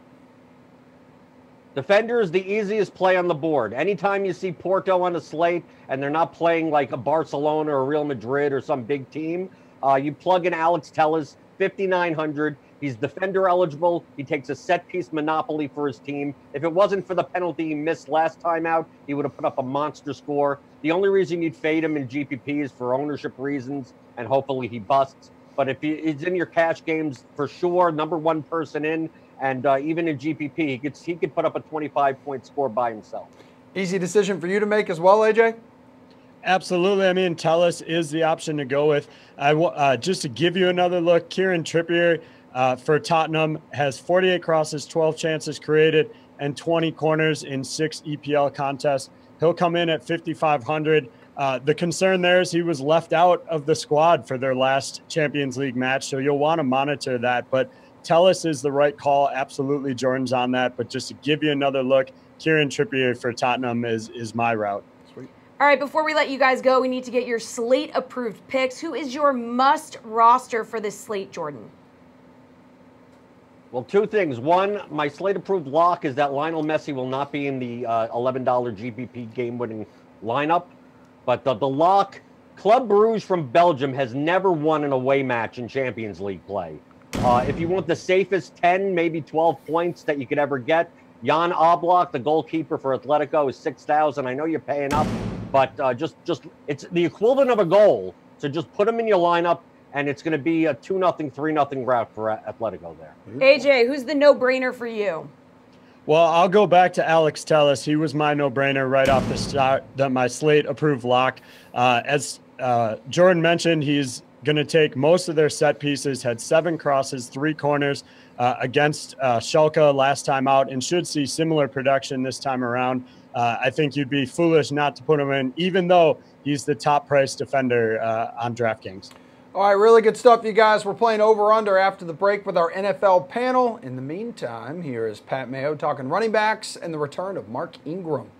Defender is the easiest play on the board. Anytime you see Porto on the slate and they're not playing like a Barcelona or Real Madrid or some big team, you plug in Alex Telles, 5,900. He's defender eligible. He takes a set-piece monopoly for his team. If it wasn't for the penalty he missed last time out, he would have put up a monster score. The only reason you'd fade him in GPP is for ownership reasons, and hopefully he busts. But if he's in your cash games, for sure, number 1 person in, and even in GPP, he could put up a 25-point score by himself. Easy decision for you to make as well, AJ? Absolutely. I mean, Telles is the option to go with. Just to give you another look, Kieran Trippier for Tottenham has 48 crosses, 12 chances created, and 20 corners in 6 EPL contests. He'll come in at 5,500. The concern there is he was left out of the squad for their last Champions League match, so you'll want to monitor that. But Telles is the right call. Absolutely, Jordan's on that. But just to give you another look, Kieran Trippier for Tottenham is my route. Sweet. All right, before we let you guys go, we need to get your slate-approved picks. Who is your must roster for this slate, Jordan? Well, 2 things. One, my slate-approved lock is that Lionel Messi will not be in the $11 GPP game-winning lineup. But the lock, Club Brugge from Belgium has never won an away match in Champions League play. If you want the safest 10, maybe 12 points that you could ever get, Jan Oblak, the goalkeeper for Atletico, is 6,000. I know you're paying up, but just it's the equivalent of a goal. So just put him in your lineup, and it's going to be a 2-0, 3-0 route for Atletico there. AJ, who's the no-brainer for you? Well, I'll go back to Alex Telles. He was my no-brainer right off the start, my slate-approved lock. As Jordan mentioned, he's going to take most of their set pieces, had 7 crosses, 3 corners against Schalke last time out, and should see similar production this time around. I think you'd be foolish not to put him in, even though he's the top-priced defender on DraftKings. All right, really good stuff, you guys. We're playing over-under after the break with our NFL panel. In the meantime, here is Pat Mayo talking running backs and the return of Mark Ingram.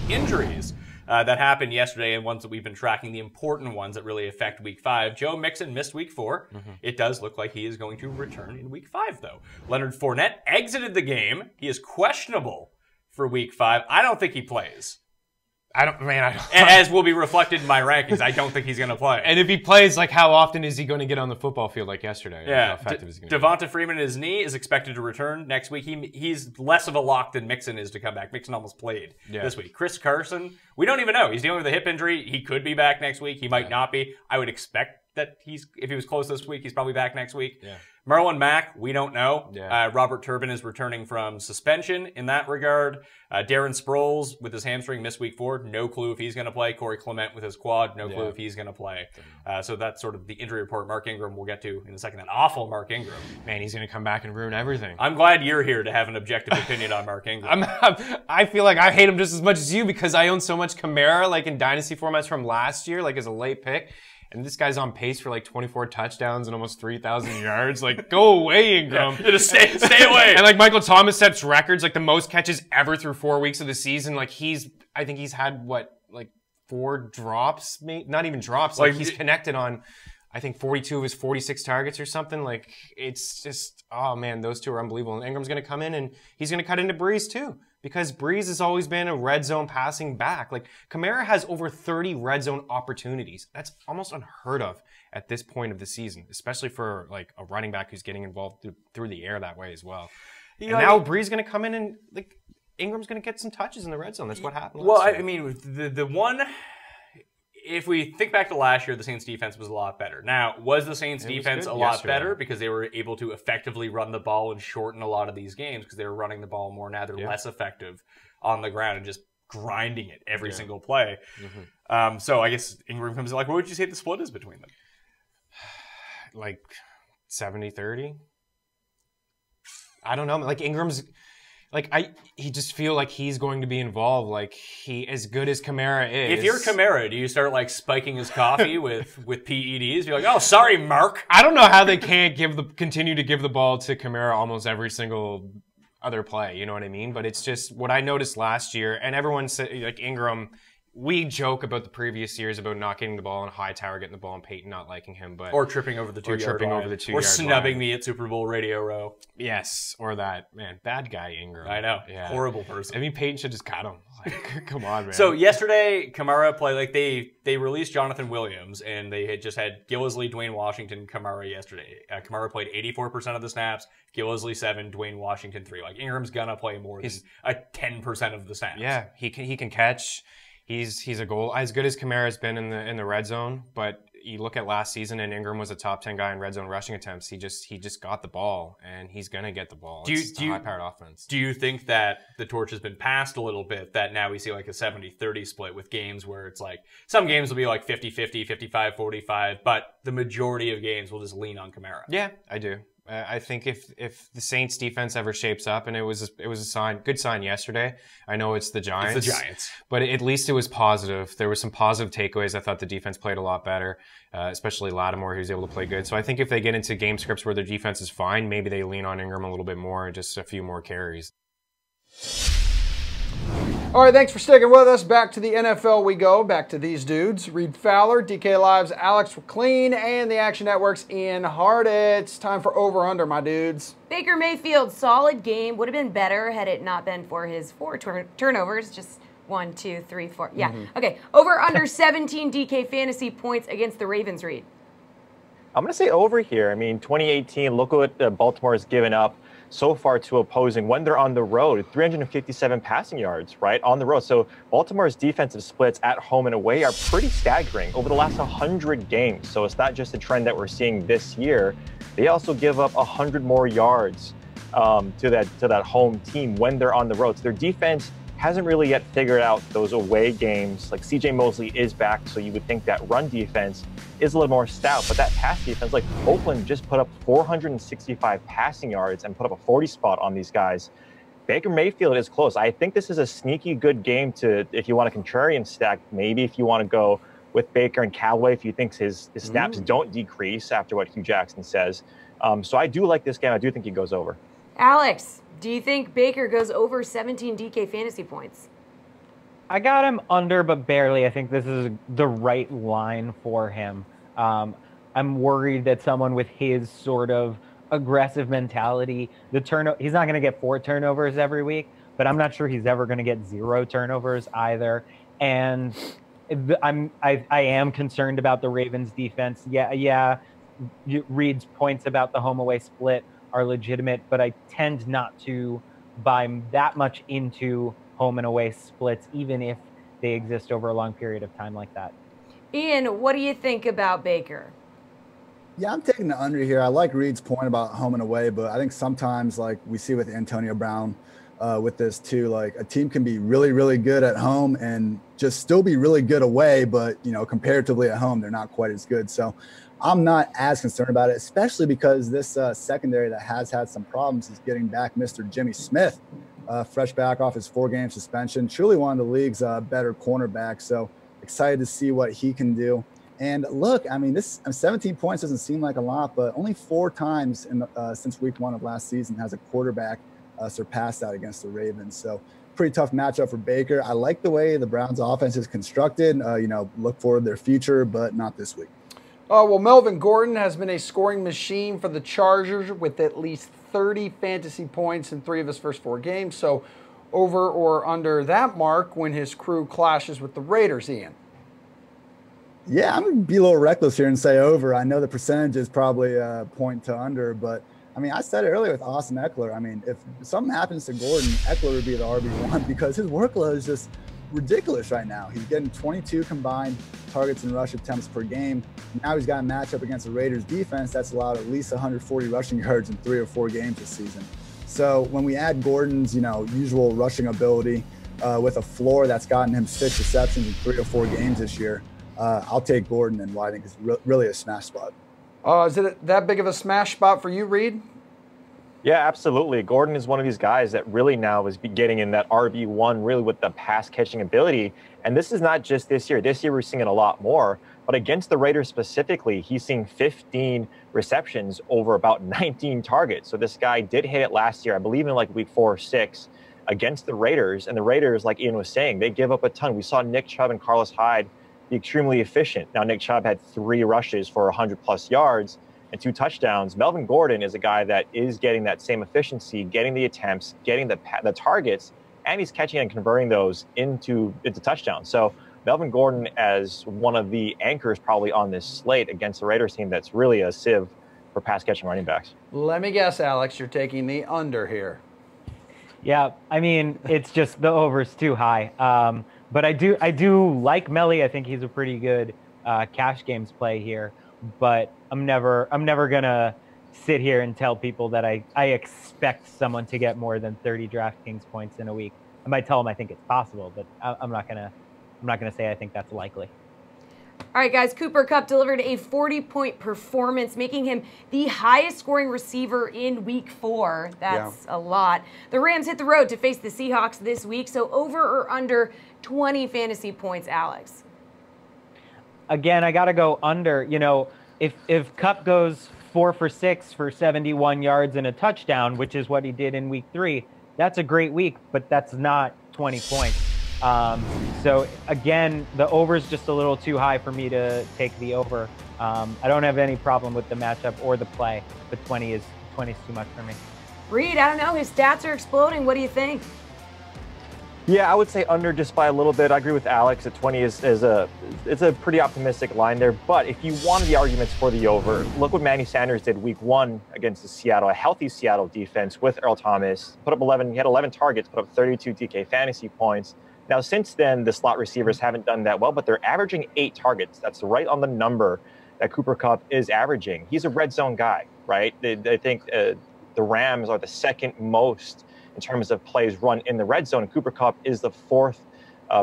Injuries that happened yesterday, and ones that we've been tracking, the important ones that really affect Week 5. Joe Mixon missed Week 4. It does look like he is going to return in Week 5, though. Leonard Fournette exited the game. He is questionable for Week 5. I don't think he plays. As will be reflected in my rankings, I don't think he's going to play. And if he plays, like, how often is he going to get on the football field like yesterday? Yeah, how effective is he going to Devonta Freeman, his knee is expected to return next week. He's less of a lock than Mixon is to come back. Mixon almost played this week. Chris Carson, we don't even know. He's dealing with a hip injury. He could be back next week. He might not be. I would expect that if he was close this week, he's probably back next week. Yeah. Marlon Mack, we don't know. Yeah. Robert Turbin is returning from suspension in that regard. Darren Sproles with his hamstring missed Week 4. No clue if he's going to play. Corey Clement with his quad. No clue if he's going to play. So that's sort of the injury report. Mark Ingram we'll get to in a second. That awful Mark Ingram. Man, he's going to come back and ruin everything. I'm glad you're here to have an objective opinion on Mark Ingram. I feel like I hate him just as much as you because I own so much Kamara, like in dynasty formats from last year, like as a late pick. And this guy's on pace for like 24 touchdowns and almost 3,000 yards. Like, go away, Ingram. Yeah, just stay away. And like Michael Thomas sets records, like the most catches ever through 4 weeks of the season. Like I think he's had like 4 drops, not even drops. Like he's connected on, I think 42 of his 46 targets or something. Like it's just, oh man, those two are unbelievable. And Ingram's going to come in and he's going to cut into Breeze too. Because Breeze has always been a red zone passing back. Like, Kamara has over 30 red zone opportunities. That's almost unheard of at this point of the season, especially for, like, a running back who's getting involved through the air that way as well. And now Breeze is going to come in and, like, Ingram's going to get some touches in the red zone. That's what happened last year. I mean, the one... If we think back to last year, the Saints defense was a lot better. Now, was the Saints defense a lot better because they were able to effectively run the ball and shorten a lot of these games because they were running the ball more? Now they're less effective on the ground and just grinding it every single play. So I guess Ingram comes in, like, what would you say the split is between them? Like 70-30? I don't know. Like Ingram's... Like he just feel like he's going to be involved. Like as good as Kamara is. If you're Kamara, do you start like spiking his coffee with PEDs? You're like, oh, sorry, Mark. I don't know how they can't continue to give the ball to Kamara almost every single other play. You know what I mean? But it's just what I noticed last year, and everyone said like Ingram. We joke about the previous years about not getting the ball and Hightower getting the ball and Peyton not liking him, but or tripping over the 2-yard line. Or snubbing me at Super Bowl Radio Row. Yes, or that man, bad guy Ingram. I know, horrible person. I mean, Peyton should just cut him. Like, come on, man. So yesterday, Kamara played like they released Jonathan Williams, and they had just had Gillisley, Dwayne Washington, Kamara yesterday. Kamara played 84% of the snaps. Gillisley 7, Dwayne Washington 3. Like Ingram's gonna play more than 10% of the snaps. Yeah, he can catch. He's a goal as good as Kamara's been in the red zone, but you look at last season and Ingram was a top 10 guy in red zone rushing attempts. He just got the ball and he's gonna get the ball. It's a high-powered offense. Do you think that the torch has been passed a little bit? That now we see like a 70-30 split with games where it's like some games will be like 50-50, 55-45, but the majority of games will just lean on Kamara. Yeah, I do. I think if the Saints defense ever shapes up, and it was a good sign yesterday. I know it's the Giants. It's the Giants. But at least it was positive. There were some positive takeaways. I thought the defense played a lot better, especially Lattimore, who's able to play good. So I think if they get into game scripts where their defense is fine, maybe they lean on Ingram a little bit more, just a few more carries. All right, thanks for sticking with us. Back to the NFL we go. Back to these dudes. Reed Fowler, DK Live's Alex McLean, and the Action Network's Ian Hart. It's time for Over-Under, my dudes. Baker Mayfield, solid game. Would have been better had it not been for his 4 turnovers. Just 1, 2, 3, 4. Yeah, okay. Over-under 17 DK fantasy points against the Ravens, Reed. I'm going to say over here. I mean, 2018, look what Baltimore has given up so far to opposing when they're on the road. 357 passing yards, right, on the road. So Baltimore's defensive splits at home and away are pretty staggering over the last 100 games. So it's not just a trend that we're seeing this year. They also give up 100 more yards to that home team when they're on the road. So their defense hasn't really yet figured out those away games. Like CJ Mosley is back, so you would think that run defense is a little more stout, but that pass defense, like Oakland just put up 465 passing yards and put up a 40 spot on these guys. Baker Mayfield is close. I think this is a sneaky good game to, if you want a contrarian stack, maybe if you want to go with Baker and Callaway if he thinks his snaps don't decrease after what Hugh Jackson says. So I do like this game. I do think he goes over. Alex, do you think Baker goes over 17 DK fantasy points? I got him under, but barely. I think this is the right line for him. I'm worried that someone with his sort of aggressive mentality, he's not going to get 4 turnovers every week, but I'm not sure he's ever going to get 0 turnovers either. And I am concerned about the Ravens defense. Yeah. Reed's points about the home away split are legitimate, but I tend not to buy that much into home and away splits, even if they exist over a long period of time like that. Ian, what do you think about Baker? Yeah, I'm taking the under here. I like Reed's point about home and away, but I think sometimes, like we see with Antonio Brown with this too, like a team can be really, really good at home and just still be really good away, but, comparatively at home, they're not quite as good. So I'm not as concerned about it, especially because this secondary that has had some problems is getting back Mr. Jimmy Smith, fresh back off his 4-game suspension, truly one of the league's better cornerbacks. So excited to see what he can do. And look, I mean, this 17 points doesn't seem like a lot, but only 4 times since week 1 of last season has a quarterback surpassed that against the Ravens. So pretty tough matchup for Baker. I like the way the Browns offense is constructed, look forward to their future, but not this week. Well, Melvin Gordon has been a scoring machine for the Chargers with at least 30 fantasy points in 3 of his first 4 games. So over or under that mark when his crew clashes with the Raiders, Ian? Yeah, I'm going to be a little reckless here and say over. I know the percentages probably point to under, but I mean, I said it earlier with Austin Eckler. I mean, if something happens to Gordon, Eckler would be the RB1 because his workload is just ridiculous right now. He's getting 22 combined targets and rush attempts per game. Now he's got a matchup against the Raiders defense that's allowed at least 140 rushing yards in 3 or 4 games this season. So when we add Gordon's, usual rushing ability with a floor that's gotten him 6 receptions in 3 or 4 games this year, I'll take Gordon in what I think is really a smash spot. Is it that big of a smash spot for you, Reed? Yeah, absolutely. Gordon is one of these guys that really now is getting in that RB1 really with the pass catching ability. And this is not just this year. This year we're seeing it a lot more. But against the Raiders specifically, he's seeing 15 receptions over about 19 targets. So this guy did hit it last year, I believe in like week 4 or 6 against the Raiders. And the Raiders, like Ian was saying, they give up a ton. We saw Nick Chubb and Carlos Hyde be extremely efficient. Now, Nick Chubb had 3 rushes for 100+ yards and 2 touchdowns. Melvin Gordon is a guy that is getting that same efficiency, getting the attempts, getting the targets, and he's catching and converting those into touchdowns. So Melvin Gordon as one of the anchors probably on this slate against the Raiders team that's really a sieve for pass-catching running backs. Let me guess, Alex, you're taking the under here. Yeah, I mean, it's just the over's too high. But I do like Melly. I think he's a pretty good cash games play here. But I'm never gonna sit here and tell people that I expect someone to get more than 30 DraftKings points in a week. I might tell them I think it's possible, but I'm not gonna say I think that's likely. All right, guys, Cooper Kupp delivered a 40-point performance, making him the highest scoring receiver in week 4. That's a lot. The Rams hit the road to face the Seahawks this week, so over or under 20 fantasy points, Alex? Again, I got to go under. If Kupp goes 4 for 6 for 71 yards and a touchdown, which is what he did in week 3, that's a great week, but that's not 20 points. So again, the over is just a little too high for me to take the over. I don't have any problem with the matchup or the play, but 20 is too much for me. Reed, I don't know. His stats are exploding. What do you think? Yeah, I would say under just by a little bit. I agree with Alex that 20 is a pretty optimistic line there. But if you wanted the arguments for the over, look what Manny Sanders did week 1 against a healthy Seattle defense with Earl Thomas. He had 11 targets, put up 32 DK fantasy points. Now, since then, the slot receivers haven't done that well, but they're averaging 8 targets. That's right on the number that Cooper Kupp is averaging. He's a red zone guy, right? I think the Rams are the second most in terms of plays run in the red zone. Cooper Kupp is the 4th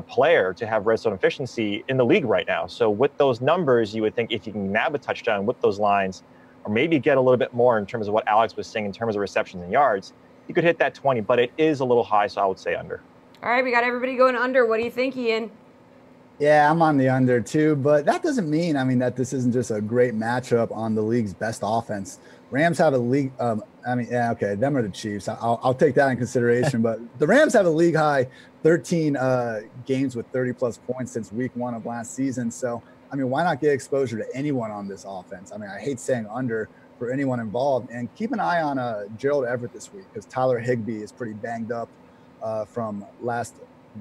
player to have red zone efficiency in the league right now. So with those numbers, you would think if you can nab a touchdown with those lines, or maybe get a little bit more in terms of what Alex was saying in terms of receptions and yards, you could hit that 20, but it is a little high, so I would say under. All right, we got everybody going under. What do you think, Ian? Yeah, I'm on the under too, but that doesn't mean, that this isn't just a great matchup on the league's best offense. Rams have a league. Okay, them are the Chiefs. I'll take that in consideration, but the Rams have a league high 13 games with 30+ points since week 1 of last season. So, why not get exposure to anyone on this offense? I hate saying under for anyone involved, and keep an eye on Gerald Everett this week because Tyler Higbee is pretty banged up from last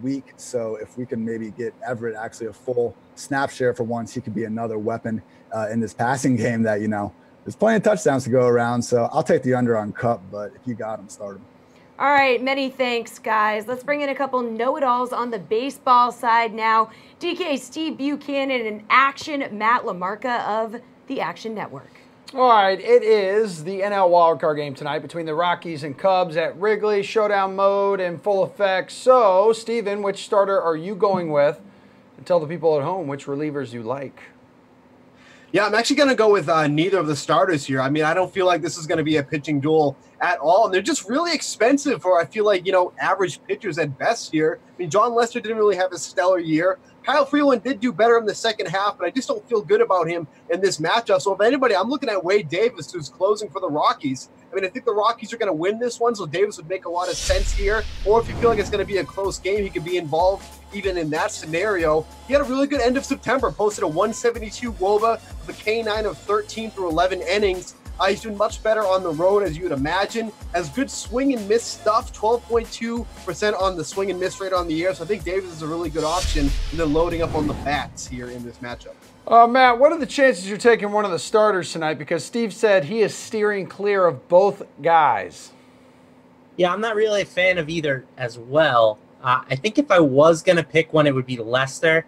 week. So if we can maybe get Everett actually a full snap share for once, he could be another weapon in this passing game that, there's plenty of touchdowns to go around. So I'll take the under on Cup, but if you got him, start him. All right, many thanks, guys. Let's bring in a couple know-it-alls on the baseball side now. DK, Steve Buchanan, and Action, Matt LaMarca of the Action Network. All right, it is the NL wildcard game tonight between the Rockies and Cubs at Wrigley. Showdown mode in full effect. So, Steven, which starter are you going with? And tell the people at home which relievers you like. Yeah, I'm actually going to go with neither of the starters here. I don't feel like this is going to be a pitching duel at all. And they're just really expensive for, I feel like, average pitchers at best here. John Lester didn't really have a stellar year. Kyle Freeland did do better in the second half, but I just don't feel good about him in this matchup. So if anybody, I'm looking at Wade Davis, who's closing for the Rockies. I think the Rockies are going to win this one, so Davis would make a lot of sense here. Or if you feel like it's going to be a close game, he could be involved even in that scenario. He had a really good end of September, posted a 172 WOBA with a K9 of 13 through 11 innings. He's doing much better on the road, as you would imagine. Has good swing and miss stuff, 12.2% on the swing and miss rate on the year. So I think Davis is a really good option, and then loading up on the bats here in this matchup. Matt, what are the chances you're taking one of the starters tonight? Because Steve said he is steering clear of both guys. Yeah, I'm not really a fan of either as well. I think if I was going to pick one, it would be Lester.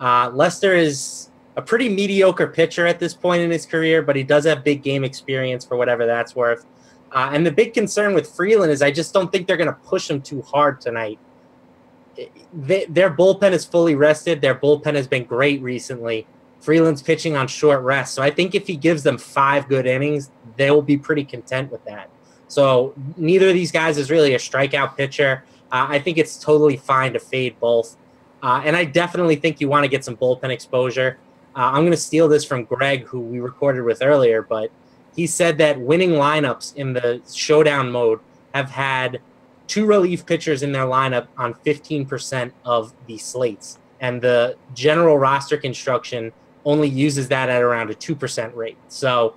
Lester is a pretty mediocre pitcher at this point in his career, but he does have big game experience for whatever that's worth. And the big concern with Freeland is I just don't think they're going to push him too hard tonight. Their bullpen is fully rested. Their bullpen has been great recently. Freeland's pitching on short rest. So I think if he gives them 5 good innings, they will be pretty content with that. So neither of these guys is really a strikeout pitcher. I think it's totally fine to fade both. And I definitely think you want to get some bullpen exposure. I'm going to steal this from Greg, who we recorded with earlier, but he said that winning lineups in the showdown mode have had 2 relief pitchers in their lineup on 15% of the slates. And the general roster construction only uses that at around a 2% rate. So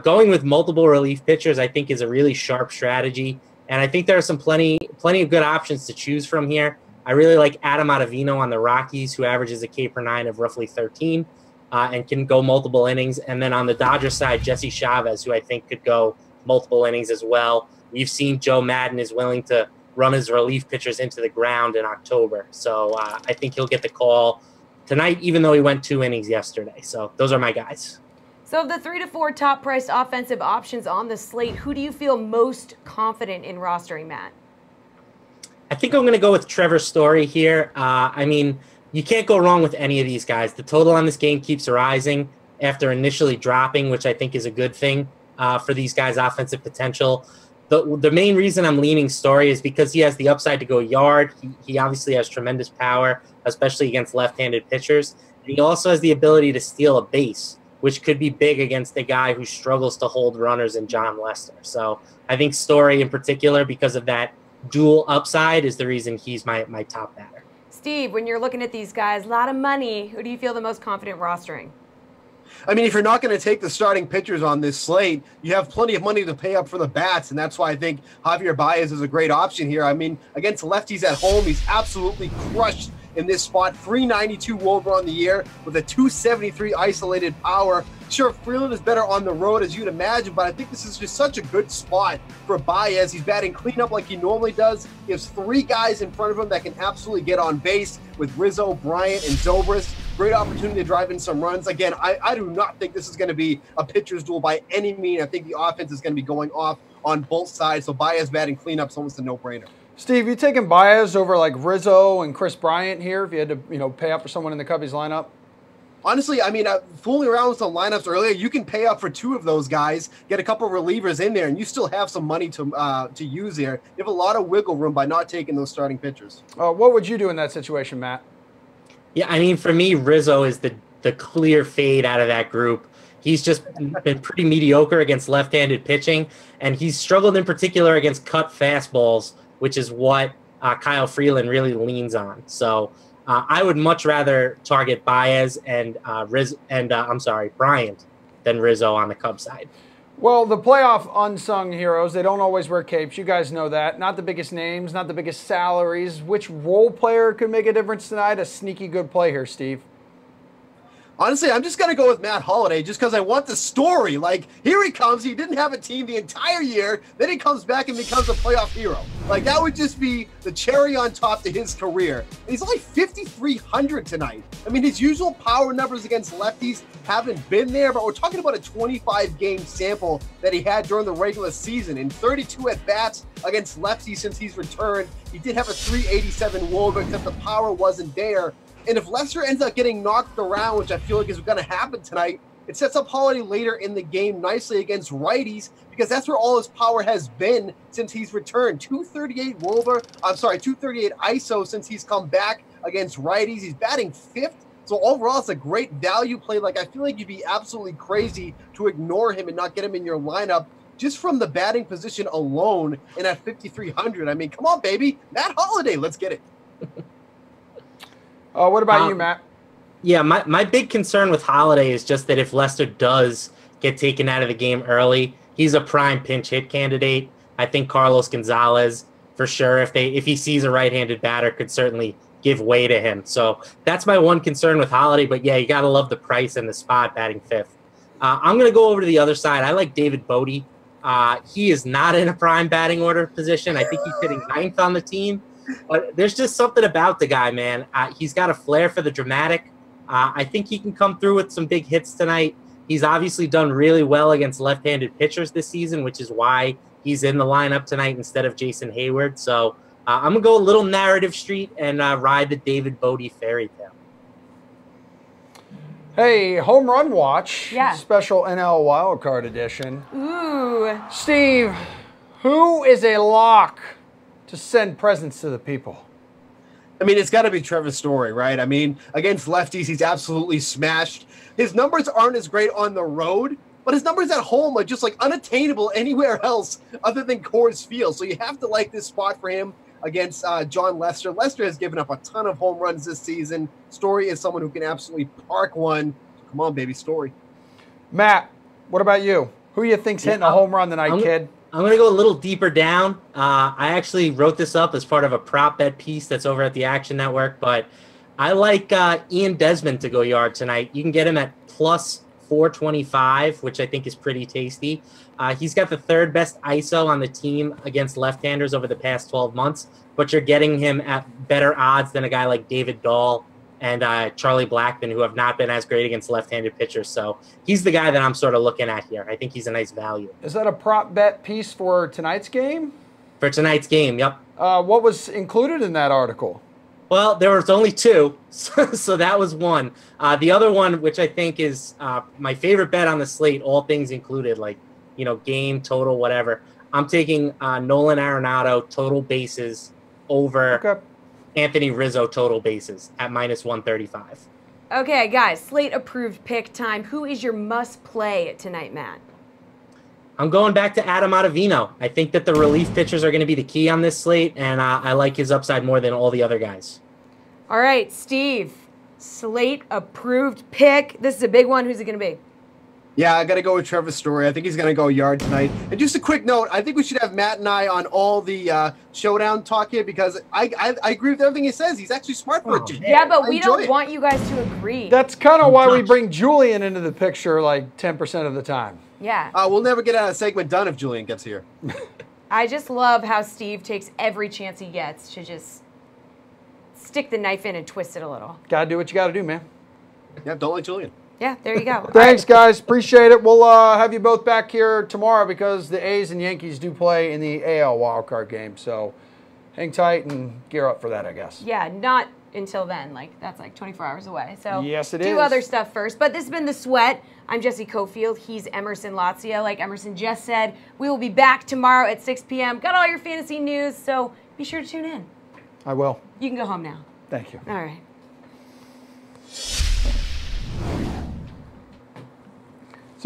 going with multiple relief pitchers, I think, is a really sharp strategy. And I think there are some plenty of good options to choose from here. I really like Adam Ottavino on the Rockies, who averages a K per 9 of roughly 13 and can go multiple innings. And then on the Dodgers side, Jesse Chavez, who I think could go multiple innings as well. We've seen Joe Madden is willing to run his relief pitchers into the ground in October. So I think he'll get the call tonight, even though he went 2 innings yesterday. So those are my guys. So of the 3 to 4 top-priced offensive options on the slate, who do you feel most confident in rostering, Matt? I think I'm going to go with Trevor Story here. You can't go wrong with any of these guys. The total on this game keeps rising after initially dropping, which I think is a good thing for these guys' offensive potential. The main reason I'm leaning Story is because he has the upside to go yard. He obviously has tremendous power, especially against left-handed pitchers. And he also has the ability to steal a base, which could be big against a guy who struggles to hold runners in John Lester. So I think Story in particular, because of that dual upside, is the reason he's my top batter. Steve, when you're looking at these guys, a lot of money, who do you feel the most confident rostering? If you're not going to take the starting pitchers on this slate, you have plenty of money to pay up for the bats, and that's why I think Javier Baez is a great option here. Against lefties at home, he's absolutely crushed in this spot. 392 WOBA on the year with a 273 isolated power. Sure, Freeland is better on the road, as you'd imagine, but I think this is just such a good spot for Baez. He's batting cleanup like he normally does. He has 3 guys in front of him that can absolutely get on base with Rizzo, Bryant, and Zobrist. Great opportunity to drive in some runs. Again, I do not think this is going to be a pitcher's duel by any means. I think the offense is going to be going off on both sides, so Baez batting cleanup is almost a no-brainer. Steve, you taking Baez over like Rizzo and Chris Bryant here if you had to, pay up for someone in the Cubbies lineup? Honestly, fooling around with some lineups earlier, you can pay up for 2 of those guys, get a couple relievers in there, and you still have some money to use there. You have a lot of wiggle room by not taking those starting pitchers. What would you do in that situation, Matt? Yeah, I mean, for me, Rizzo is the clear fade out of that group. He's just been pretty mediocre against left-handed pitching, and he's struggled in particular against cut fastballs, which is what Kyle Freeland really leans on. So I would much rather target Baez and Bryant than Rizzo on the Cubs side. Well, the playoff unsung heroes, they don't always wear capes. You guys know that. Not the biggest names, not the biggest salaries. Which role player could make a difference tonight? A sneaky good play here, Steve. Honestly, I'm just going to go with Matt Holliday just because I want the story. Like, here he comes. He didn't have a team the entire year. Then he comes back and becomes a playoff hero. Like, that would just be the cherry on top to his career. And he's only 5,300 tonight. I mean, his usual power numbers against lefties haven't been there, but we're talking about a 25-game sample that he had during the regular season. In 32 at-bats against lefties since he's returned, he did have a 387 WOBA, except the power wasn't there. And if Lester ends up getting knocked around, which I feel like is going to happen tonight, it sets up Holliday later in the game nicely against righties because that's where all his power has been since he's returned. 238 238 ISO since he's come back against righties. He's batting fifth. So overall, it's a great value play. Like, I feel like you'd be absolutely crazy to ignore him and not get him in your lineup just from the batting position alone and at 5,300. I mean, come on, baby. Matt Holliday, let's get it. What about you, Matt? Yeah, my big concern with Holliday is just that if Lester does get taken out of the game early, he's a prime pinch hit candidate. I think Carlos Gonzalez, for sure, if he sees a right-handed batter, could certainly give way to him. So that's my one concern with Holliday. But yeah, you got to love the price and the spot batting fifth. I'm going to go over to the other side. I like David Bodie. He is not in a prime batting order position. I think he's hitting ninth on the team. But there's just something about the guy, man. He's got a flair for the dramatic. I think he can come through with some big hits tonight. He's obviously done really well against left-handed pitchers this season, which is why he's in the lineup tonight instead of Jason Hayward. So I'm going to go a little narrative street and ride the David Bodie fairy tale. Hey, home run watch. Yeah. Special NL wildcard edition. Ooh. Steve, who is a lock to send presents to the people? I mean, it's got to be Trevor Story, right? I mean, against lefties, he's absolutely smashed. His numbers aren't as great on the road, but his numbers at home are just like unattainable anywhere else other than Coors Field. So you have to like this spot for him against John Lester. Lester has given up a ton of home runs this season. Story is someone who can absolutely park one. Come on, baby, Story. Matt, what about you? Who do you think's hitting a home run tonight, kid? I'm going to go a little deeper down. I actually wrote this up as part of a prop bet piece that's over at the Action Network, but I like Ian Desmond to go yard tonight. You can get him at plus 425, which I think is pretty tasty. He's got the third best ISO on the team against left-handers over the past 12 months, but you're getting him at better odds than a guy like David Dahl and Charlie Blackmon, who have not been as great against left-handed pitchers. So he's the guy that I'm sort of looking at here. I think he's a nice value. Is that a prop bet piece for tonight's game? For tonight's game, yep. What was included in that article? Well, there was only two, so that was one. The other one, which I think is my favorite bet on the slate, all things included, like, game, total, whatever. I'm taking Nolan Arenado total bases over Anthony Rizzo total bases at minus 135. Okay, guys, slate approved pick time. Who is your must play tonight, Matt? I'm going back to Adam Ottavino. I think that the relief pitchers are going to be the key on this slate, and I like his upside more than all the other guys. All right, Steve, slate approved pick. This is a big one. Who's it going to be? Yeah, I got to go with Trevor Story. I think he's going to go yard tonight. And just a quick note, I think we should have Matt and I on all the showdown talk here because I agree with everything he says. He's actually smart for it. Yeah, but we don't want you guys to agree. That's kind of why we bring Julian into the picture like 10% of the time. Yeah. We'll never get a segment done if Julian gets here. I just love how Steve takes every chance he gets to just stick the knife in and twist it a little. Got to do what you got to do, man. Yeah, don't like Julian. Yeah, there you go. Thanks, guys. Appreciate it. We'll have you both back here tomorrow because the A's and Yankees do play in the AL wildcard game. So hang tight and gear up for that, I guess. Yeah, not until then. That's 24 hours away. So yes, it do is. Other stuff first. But this has been The Sweat. I'm Jessie Coffield. He's Emerson Lotzia. Like Emerson just said, we will be back tomorrow at 6 p.m. Got all your fantasy news, so be sure to tune in. I will. You can go home now. Thank you. All right.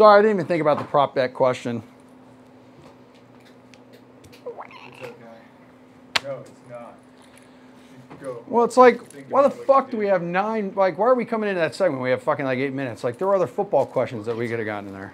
Sorry, I didn't even think about the prop bet question. It's okay. No, it's not. Go. Well, it's like, why the fuck do we have 9? Like, why are we coming into that segment? We have fucking like 8 minutes. Like, there were other football questions that we could have gotten in there.